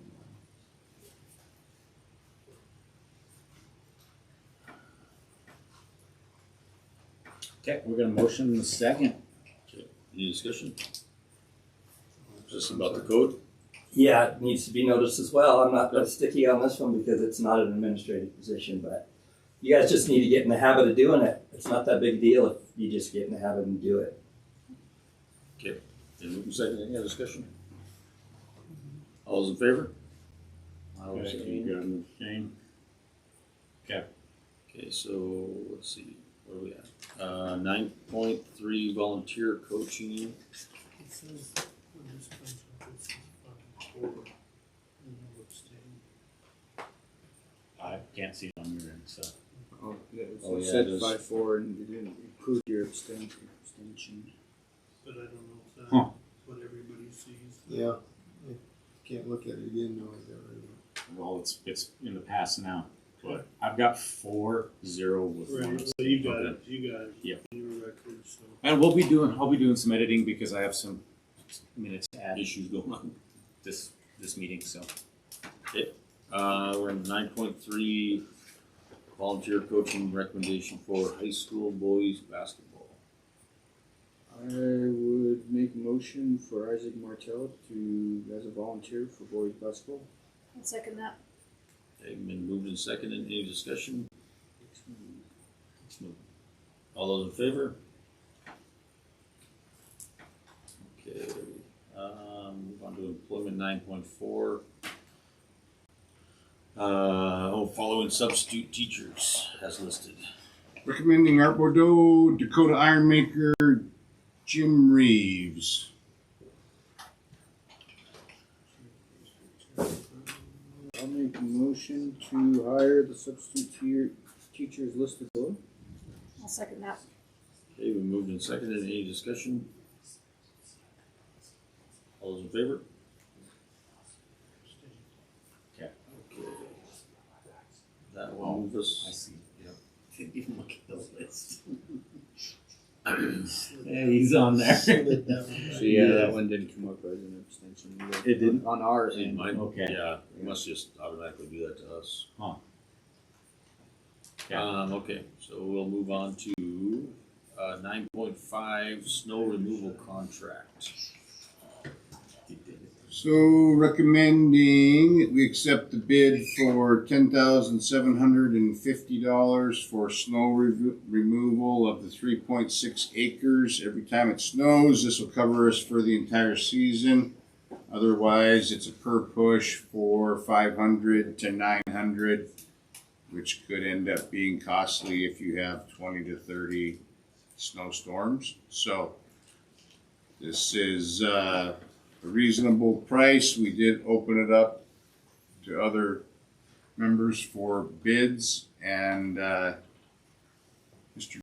Okay, we're gonna motion the second. Any discussion? Is this about the code? Yeah, it needs to be noticed as well. I'm not sticky on this one because it's not an administrative position, but You guys just need to get in the habit of doing it. It's not that big a deal if you just get in the habit and do it. Then move second, any other discussion? All those in favor? I'll Okay, abstain. you got an abstain? Okay. Okay, so let's see, where are we at? 9.3 volunteer coaching. It says, on this contract, it says 5 4, and no abstain. I can't see it on your end, so. Oh, yeah, Oh, it yeah, said it is. 5-4 and you didn't include your abstention. But I don't know if that's Huh. what everybody sees. Yeah, I can't look at it again now. I got rid of it. Well, it's in the past now, but I've got 4-0 with one Right, abstain. so you got Okay. it, you got it. Yep. In your record, so. And I'll be doing some editing because I have some minutes to add Issues going on. this meeting, so. We're in 9.3 volunteer coaching recommendation for high school boys basketball. I would make a motion for Isaac Martell as a volunteer for boys basketball. I'll second that. Okay, been moved and seconded, any discussion? All those in favor? Okay, move on to employment 9.4. Following substitute teachers as listed. Recommending Art Bordeaux, Dakota Ironmaker, Jim Reeves. I'll make a motion to hire the substitute teachers listed below. I'll second that. Okay, we moved and seconded, any discussion? All those in favor? Okay. Okay. That will move I us. see, yep. Didn't even look at the list. Yeah, he's on there. Slid down. So yeah, that one didn't come up as an abstention. It didn't? On our See, end. mine, Okay. yeah, it must just automatically do that to us. Huh. Okay. Okay, so we'll move on to 9.5 snow removal contract. So recommending we accept the bid for $10,750 for snow removal of the 3.6 acres. Every time it snows, this will cover us for the entire season. Otherwise, it's a per push for 500 to 900, which could end up being costly if you have 20 to 30 snowstorms. So this is a reasonable price. We did open it up to other members for bids, and Mr.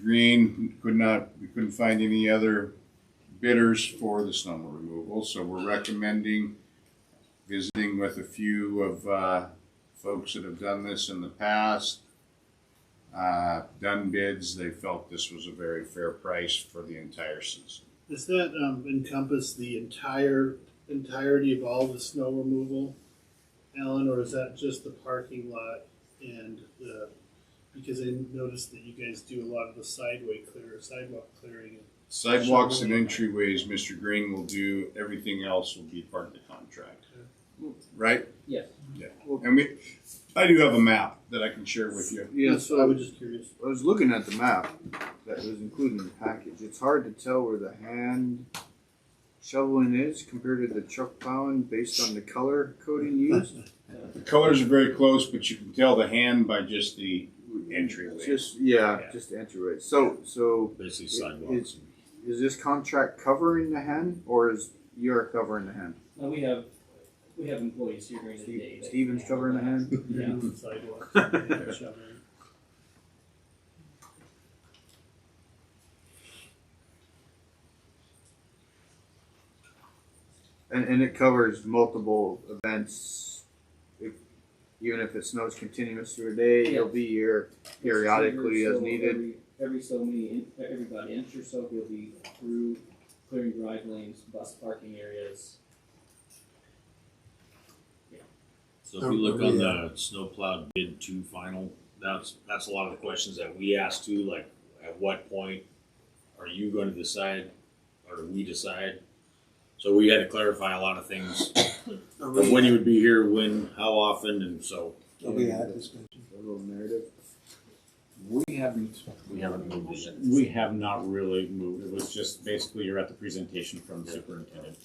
Green we couldn't find any other bidders for the snow removal, so we're recommending visiting with a few of folks that have done this in the past, done bids. They felt this was a very fair price for the entire season. Does that encompass the entirety of all the snow removal, Alan, or is that just the parking lot and because I noticed that you guys do a lot of the sidewalk clearing. Sidewalks and entryways, Mr. Green will do. Everything else will be part of the contract. Right? Yes. Yeah. And I do have a map that I can share with you. Yeah, So I was just curious. I was looking at the map that was included in the package. It's hard to tell where the hand shoveling is compared to the truck plowing based on the color coding used. The colors are very close, but you can tell the hand by just the entryway. Just just the entryway. So Basically sidewalks. is this contract covering the hand, or is you're covering the hand? We have employees here during the day. Steven's covering the hand. Yeah. Sidewalks and shoveling. And it covers multiple events. Even if it snows continuous through a day, it'll be here periodically as needed. Every about inch or so, he'll be through clearing drive lanes, bus parking areas. So if you look on the snowplowed bid 2 final, that's a lot of the questions that we asked too, like at what point are you going to decide or do we decide? So we had to clarify a lot of things. Of when you would be here, when, how often, and so. We had discussion. A little narrative. We haven't moved it yet. We have not really moved. It was just basically you're at the presentation from the superintendent.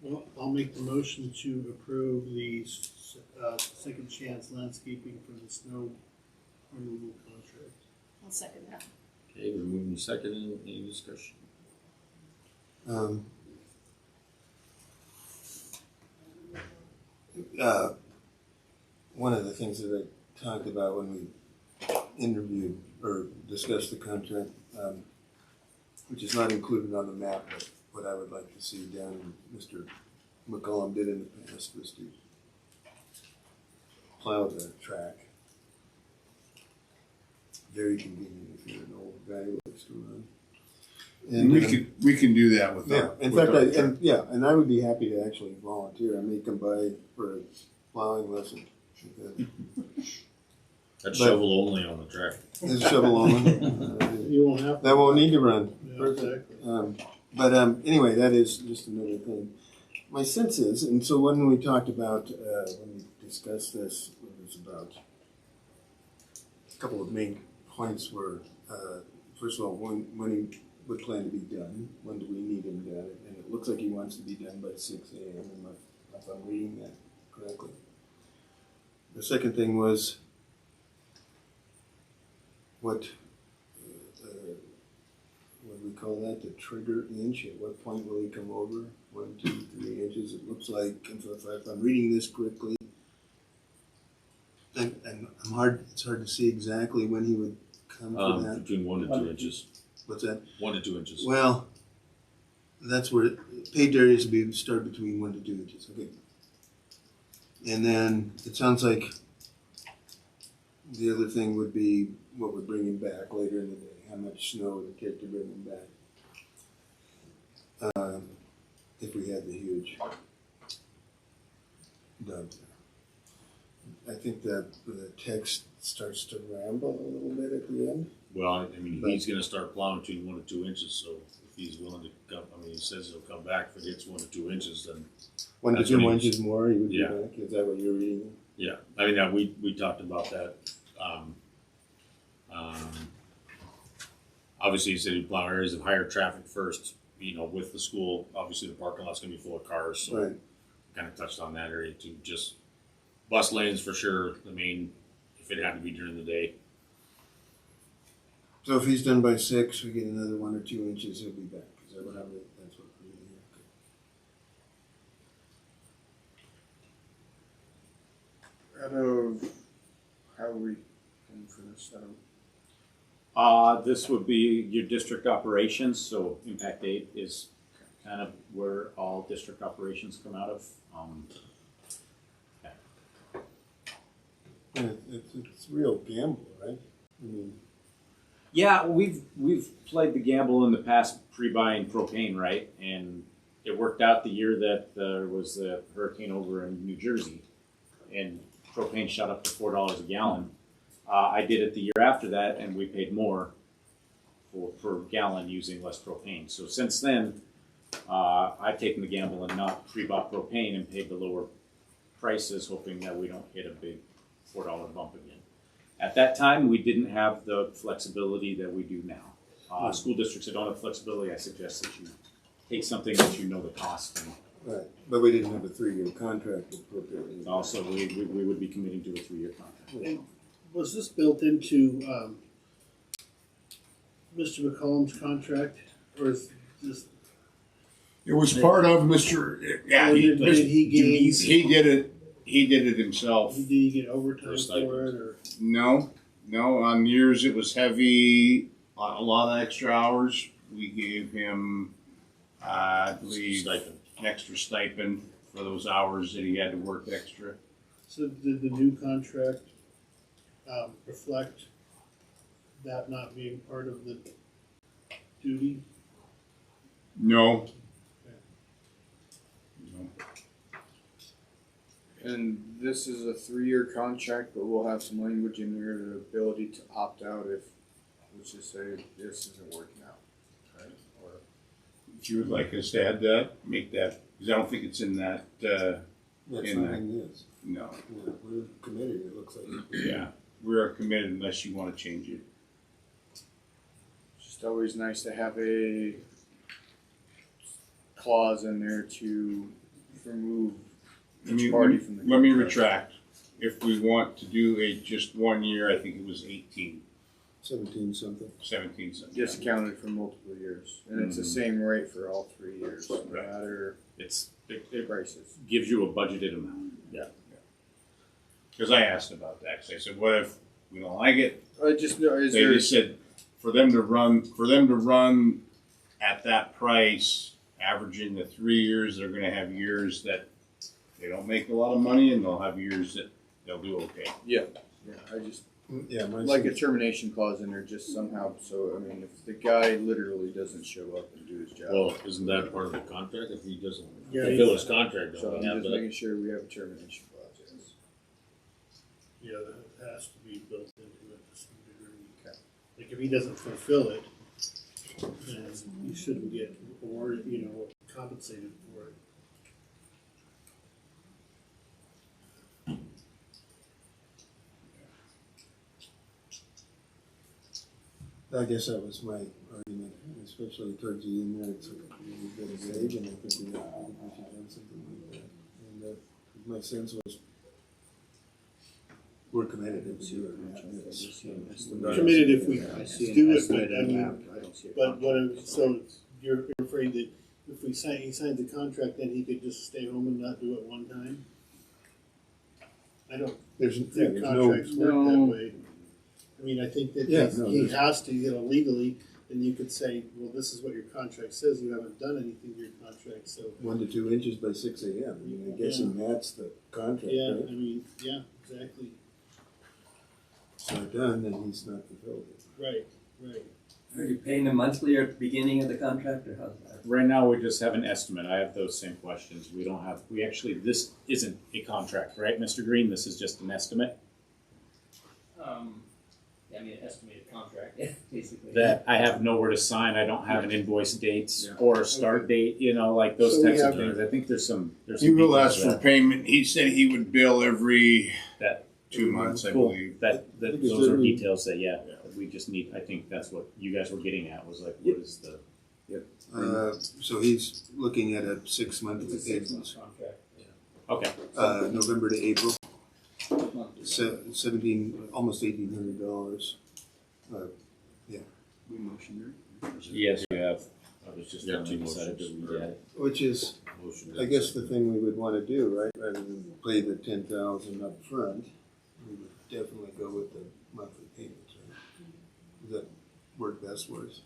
Well, I'll make the motion to approve the Second Chance Landscaping for the snow removal contract. I'll second that. Okay, we're moving to second. Any discussion? One of the things that I talked about when we interviewed or discussed the contract, which is not included on the map, but what I would like to see done, Mr. McCollum did in the past, was to plow the track. Very convenient if you're an old guy who likes to run. And we can do that with yeah, our. in with fact, our- and I would be happy to actually volunteer. I may come by for a plowing lesson. That's shovel only on the track. It's shovel only. You won't have. That won't need to run. Yeah, Perfect. exactly. Anyway, that is just another thing. My sense is, and so when we talked about, when we discussed this, it was about a couple of main points were, first of all, when he would plan to be done, when do we need him done? And it looks like he wants to be done by 6 a.m. if I'm reading that correctly. The second thing was what we call that, the trigger inch. At what point will he come over? 1, 2, 3 inches. It looks like, if I'm reading this correctly, and it's hard to see exactly when he would come for that. Between 1 and 2 inches. What's that? 1 to 2 inches. Well, that's where paved areas would start between 1 to 2 inches. Okay. And then it sounds like the other thing would be what would bring him back later in the day. How much snow would it take to bring him back? If we had the huge dump there. I think that the text starts to ramble a little bit at the end. Well, I mean, he's gonna start plowing between 1 and 2 inches, so if he's willing to come, I mean, he says he'll come back if it hits 1 to 2 inches, then 1 to That's 2 what he inches more, he would be Yeah. back. Is that what you're reading? yeah. I mean, we talked about that. Obviously, he said he'd plow areas of higher traffic first, with the school. Obviously, the parking lot's gonna be full of cars, so Right. kind of touched on that area too. Just bus lanes for sure. I mean, if it had to be during the day. So if he's done by 6, we get another 1 or 2 inches, he'll be back. Is that what I'm reading? That's what I'm reading here. Okay. Out of, how are we going for this? This would be your district operations, so Impact 8 is kind of where all district operations come out of. And it's real gamble, right? I mean, Yeah, we've played the gamble in the past pre-buying propane, right? And it worked out the year that there was the hurricane over in New Jersey, and propane shot up to $4 a gallon. I did it the year after that, and we paid more per gallon using less propane. So since then, I've taken the gamble and not pre-bought propane and paid the lower prices, hoping that we don't hit a big $4 bump again. At that time, we didn't have the flexibility that we do now. School districts that don't have flexibility, I suggest that you take something that you know the cost. And right. But we didn't have a 3-year contract appropriately. also, we would be committing to a 3-year contract. And was this built into Mr. McCollum's contract, or is this? It was part of Mr. Yeah, Or he did he gain? he did it. He did it himself. Did he get overtime Or for stipend. it, or? No. On years it was heavy, a lot of extra hours. We gave him, I believe, Stipend. an extra stipend for those hours that he had to work extra. So did the new contract reflect that not being part of the duty? No. No. And this is a 3-year contract, but we'll have some language in there, the ability to opt out if, let's just say, this isn't working out, right? Or If you would like us to add that, make that, because I don't think it's in that That's in not that. in this. No. Yeah, we're committed, it looks like. Yeah, we're committed unless you want to change it. It's just always nice to have a clause in there to remove each party from the Let me contract. retract. If we want to do a just 1 year, I think it was 18, 17 something. 17 something. Discounted for multiple years, and it's the same rate for all 3 years, no matter It prices. gives you a budgeted amount. Because I asked about that. 'Cause I said, what if we don't like it? I just know, is They there, just said for them to run at that price, averaging the 3 years, they're going to have years that they don't make a lot of money, and they'll have years that they'll do okay. yeah, I just Yeah, mine's like a termination clause in there just somehow, so, I mean, if the guy literally doesn't show up and do his job. Well, isn't that part of the contract? If he doesn't Yeah, fulfill his contract, So don't I'm we have just that? making sure we have a termination clause, yes. Yeah, that has to be built into it to some degree. Like if he doesn't fulfill it, then he shouldn't get awarded, compensated for it. I guess that was my argument, especially towards the end there, it's a little bit of age, and I think we should have something like that. And my sense was, we're committed if we do it. We're committed if we do it, but what so you're afraid that if he signs a contract, then he could just stay home and not do it one time? I don't There's think no, contracts work that no. way. I mean, I think that Yeah, he has to, legally, and you could say, well, this is what your contract says, you haven't done anything to your contract, so. 1 to 2 inches by 6 a.m. I mean, I guess that's the contract, Yeah, right? I mean, yeah, exactly, It's not done, then he's not fulfilled it. right. Are you paying them monthly or at the beginning of the contract, or how's that? Right now, we just have an estimate. I have those same questions. This isn't a contract, right, Mr. Green? This is just an estimate I mean, an estimated contract, basically. that I have nowhere to sign. I don't have an invoice dates Yeah. or a start date, like those So we types of have- things. I think there's some He will details ask for that- payment. He said he would bill every That 2 months, I Cool. believe. That I think those are it's details that we just need. I think that's what you guys were getting at, was like, what is the So he's looking at a 6-month It's a 6-month payment, contract. okay? November to April, Monthly. 17, almost $1,800. We motion there. Yes, you have. I was just Yeah, telling two you, decided to motions. read at it. Which is, Motion I guess, the thing we would want to do, right? Rather than pay the 10,000 up front, we would definitely go with the monthly payments, right? Does that work best for us?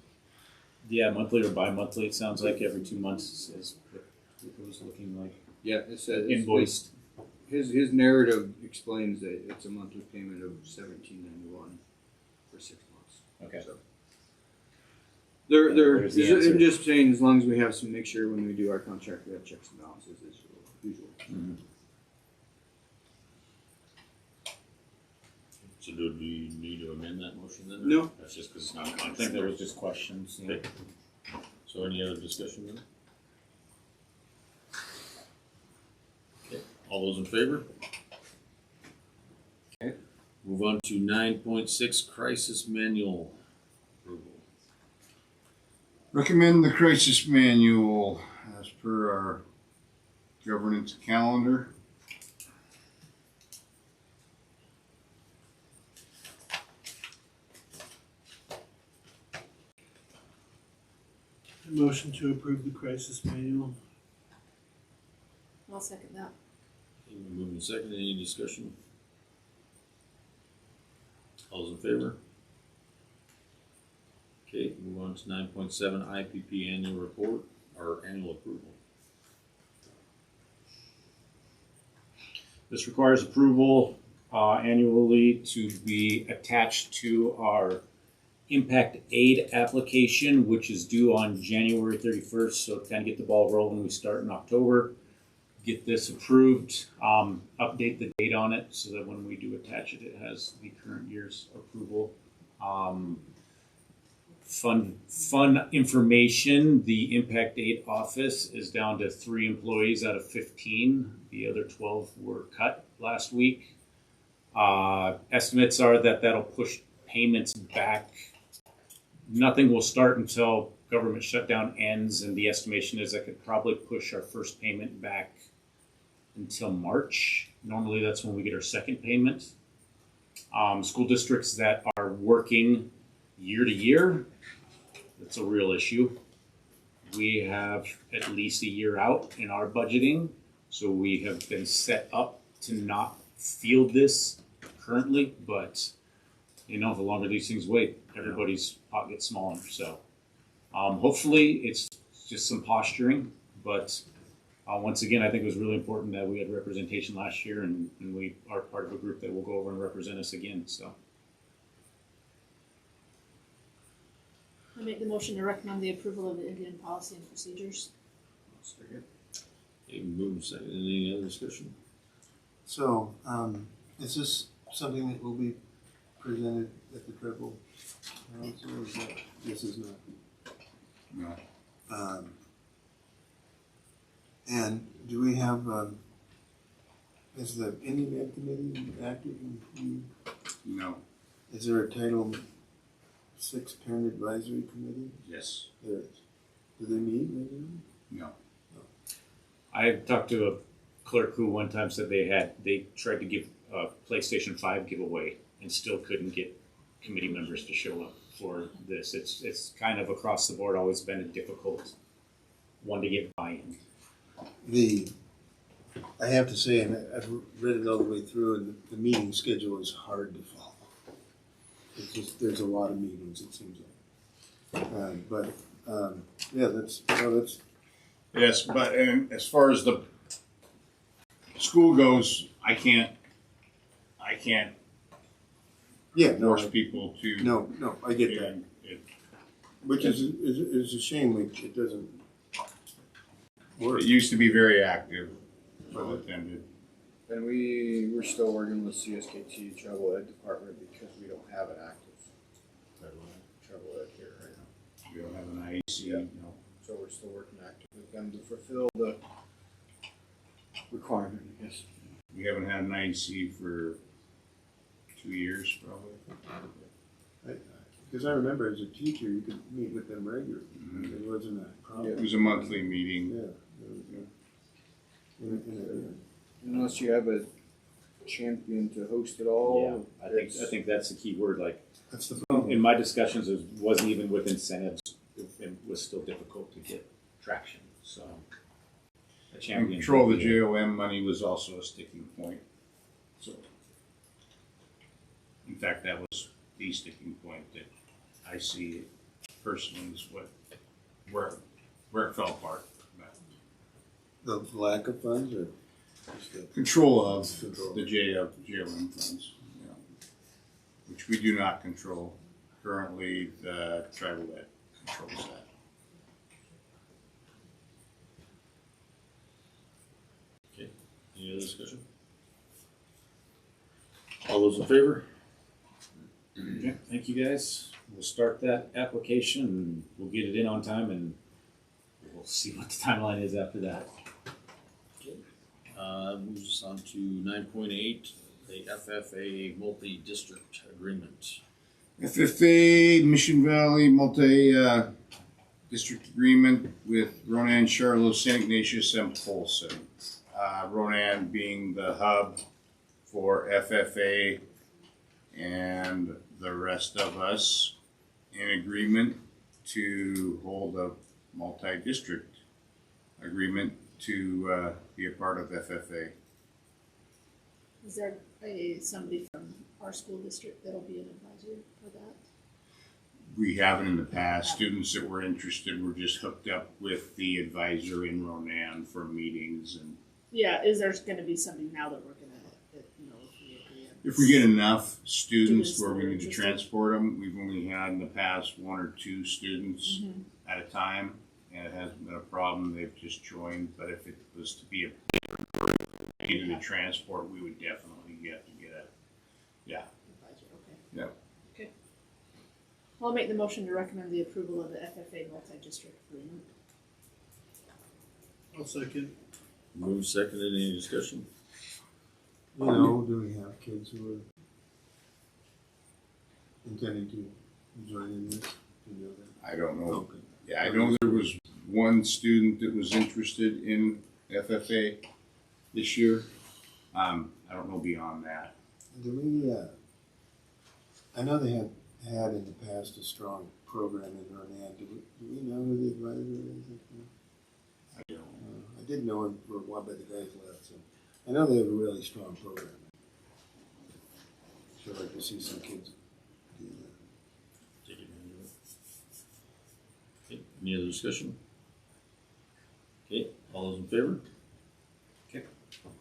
Yeah, monthly or bi-monthly. It sounds like every 2 months is what it was looking like. Yeah, it says. Invoiced. His narrative explains that it's a monthly payment of $17.91 for 6 months. Okay. So There's the answer. I'm just saying, as long as we have some, make sure when we do our contract, we have checks and balances as usual. So do we need to amend that motion then? or No. That's just because it's not a I think contract. there was just questions. Okay. So any other discussion then? Okay, all those in favor? Okay, move on to 9.6 crisis manual approval. Recommend the crisis manual as per our governance calendar. Motion to approve the crisis manual. I'll second that. Moving second, any discussion? All those in favor? Okay, move on to 9.7 IPP annual report, or annual approval. This requires approval annually to be attached to our impact aid application, which is due on January 31st. So to kind of get the ball rolling, we start in October. Get this approved, update the date on it so that when we do attach it, it has the current year's approval. Fun information, the Impact Aid office is down to 3 employees out of 15. The other 12 were cut last week. Estimates are that that'll push payments back. Nothing will start until government shutdown ends, and the estimation is that could probably push our first payment back until March. Normally that's when we get our second payment. School districts that are working year to year, that's a real issue. We have at least a year out in our budgeting, so we have been set up to not feel this currently, but you know, the longer these things wait, everybody's pot gets smaller. So hopefully it's just some posturing, but once again, I think it was really important that we had representation last year, and we are part of a group that will go over and represent us again. So I make the motion to recommend the approval of the Indian policy and procedures. Okay, move second. Any other discussion? So, is this something that will be presented at the Tribal Council, or is that, this is not? No. And do we have, is the Indian Ed Committee active? No. Is there a Title VI Parent Advisory Committee? Yes. There is. Do they meet regularly? No. I talked to a clerk who one time said they tried to give a PlayStation 5 giveaway and still couldn't get committee members to show up for this. It's kind of across the board always been a difficult one to get buy-in. I have to say, and I've read it all the way through, and the meeting schedule is hard to follow. It's just, there's a lot of meetings, it seems like. Yeah, that's. Yes, but and as far as the school goes, I can't Yeah, no, force people to. no, I get that. and it- Which is a shame, like, it doesn't work. It used to be very active, well attended. And we're still working with CSKT Travel Ed Department because we don't have an active travel ed here right now. We don't have an IEC, Yeah. no. So we're still working active with them to fulfill the requirement, I guess. We haven't had an IEC for 2 years, probably. Because I remember as a teacher, you could meet with them regularly. Mhm. It wasn't a It problem. was a monthly meeting. Yeah. Unless you have a champion to host it all. I think that's the key word. Like That's the problem. in my discussions, it wasn't even with incentives. It was still difficult to get traction. So a And champion. control of the JOM money was also a sticking point. So, in fact, that was the sticking point that I see personally is where it fell apart. The lack of funds, or just the Control of Control. the JOM funds, yeah, which we do not control. Currently, the tribal ed controls that. Okay, any other discussion? All those in favor? Okay, thank you guys. We'll start that application and we'll get it in on time and we'll see what the timeline is after that. Moves us on to 9.8, the FFA multi-district agreement. FFA Mission Valley multi-district agreement with Ronan, Charlotte, St. Ignatius, and Polson. Ronan being the hub for FFA and the rest of us in agreement to hold a multi-district agreement to be a part of FFA. Is there somebody from our school district that'll be an advisor for that? We haven't in the past. Students that were interested were just hooked up with the advisor in Ronan for meetings, and Yeah, is there gonna be somebody now that we're gonna, if we agree on if we get enough students Students where that we are need to interested. transport them, we've only had in the past 1 or 2 students Mhm. at a time, and it hasn't been a problem. They've just joined. But if it was to be a bigger group that needed to transport, we would definitely get a advisor, okay. yeah. I'll make the motion to recommend the approval of the FFA multi-district agreement. I'll second. Move seconded, any discussion? You know, do we have kids who are intending to join in this? Do you know that? I don't know. Okay. Yeah, I know there was one student that was interested in FFA this year. I don't know beyond that. Do we, I know they had in the past a strong program in Ronan. Do we know who the advisor is? I don't know. I did know him for a while, but the guys left, so I know they have a really strong program. So I'd like to see some kids do that. Take advantage of it. Okay, any other discussion? Okay, all those in favor? Okay.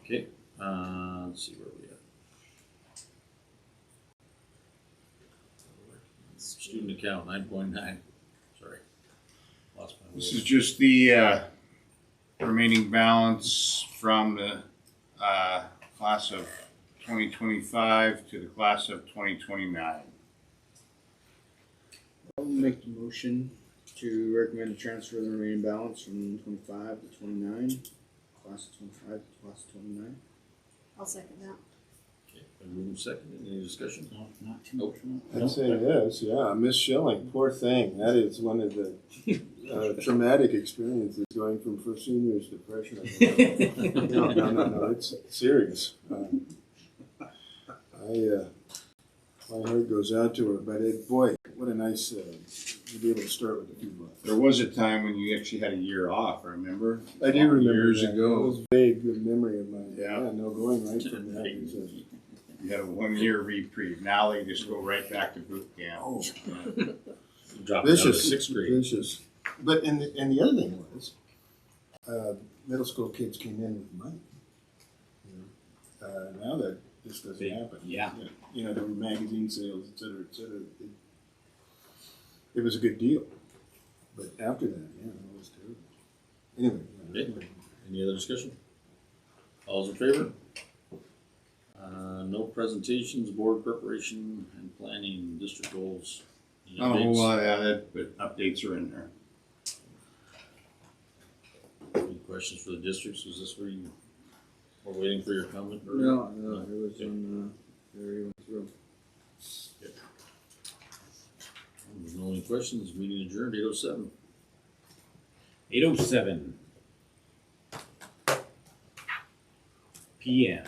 Okay, let's see where we at. Student account, 9.9, sorry. Lost my This wheel. is just the remaining balance from the class of 2025 to the class of 2029. I'll make the motion to recommend the transfer of the remaining balance from 25 to 29, class of 25 to class of 29. I'll second that. Okay, been moved and seconded, any discussion? No, not too much. I'd say yes, yeah. Miss Schilling, poor thing. That is one of the traumatic experiences going from first seniors to freshmen. No, it's serious. My heart goes out to her, but boy, what a nice, to be able to start with a few bucks. There was a time when you actually had a year off, remember? I do remember Years that. ago. It was vague good memory of mine. Yeah. No, going right from that. Is You had a 1 year reprieve. Now they just go right back to boot camp. oh, Dropped out of vicious, sixth grade. vicious. But and the other thing was, middle school kids came in with money. You know, now that this doesn't happen. Yeah. You know, there were magazine sales, et cetera, et cetera. It was a good deal. But after that, yeah, it was terrible. Anyway. Okay. Any other discussion? All's in favor? No presentations, board preparation and planning, district goals. Any Not a whole updates? lot added, but updates are in there. Any questions for the districts? Was this where you were waiting for your comment? or- No, it was on there went through. There's no any questions, meeting adjourned, 8:07. 8:07 p.m.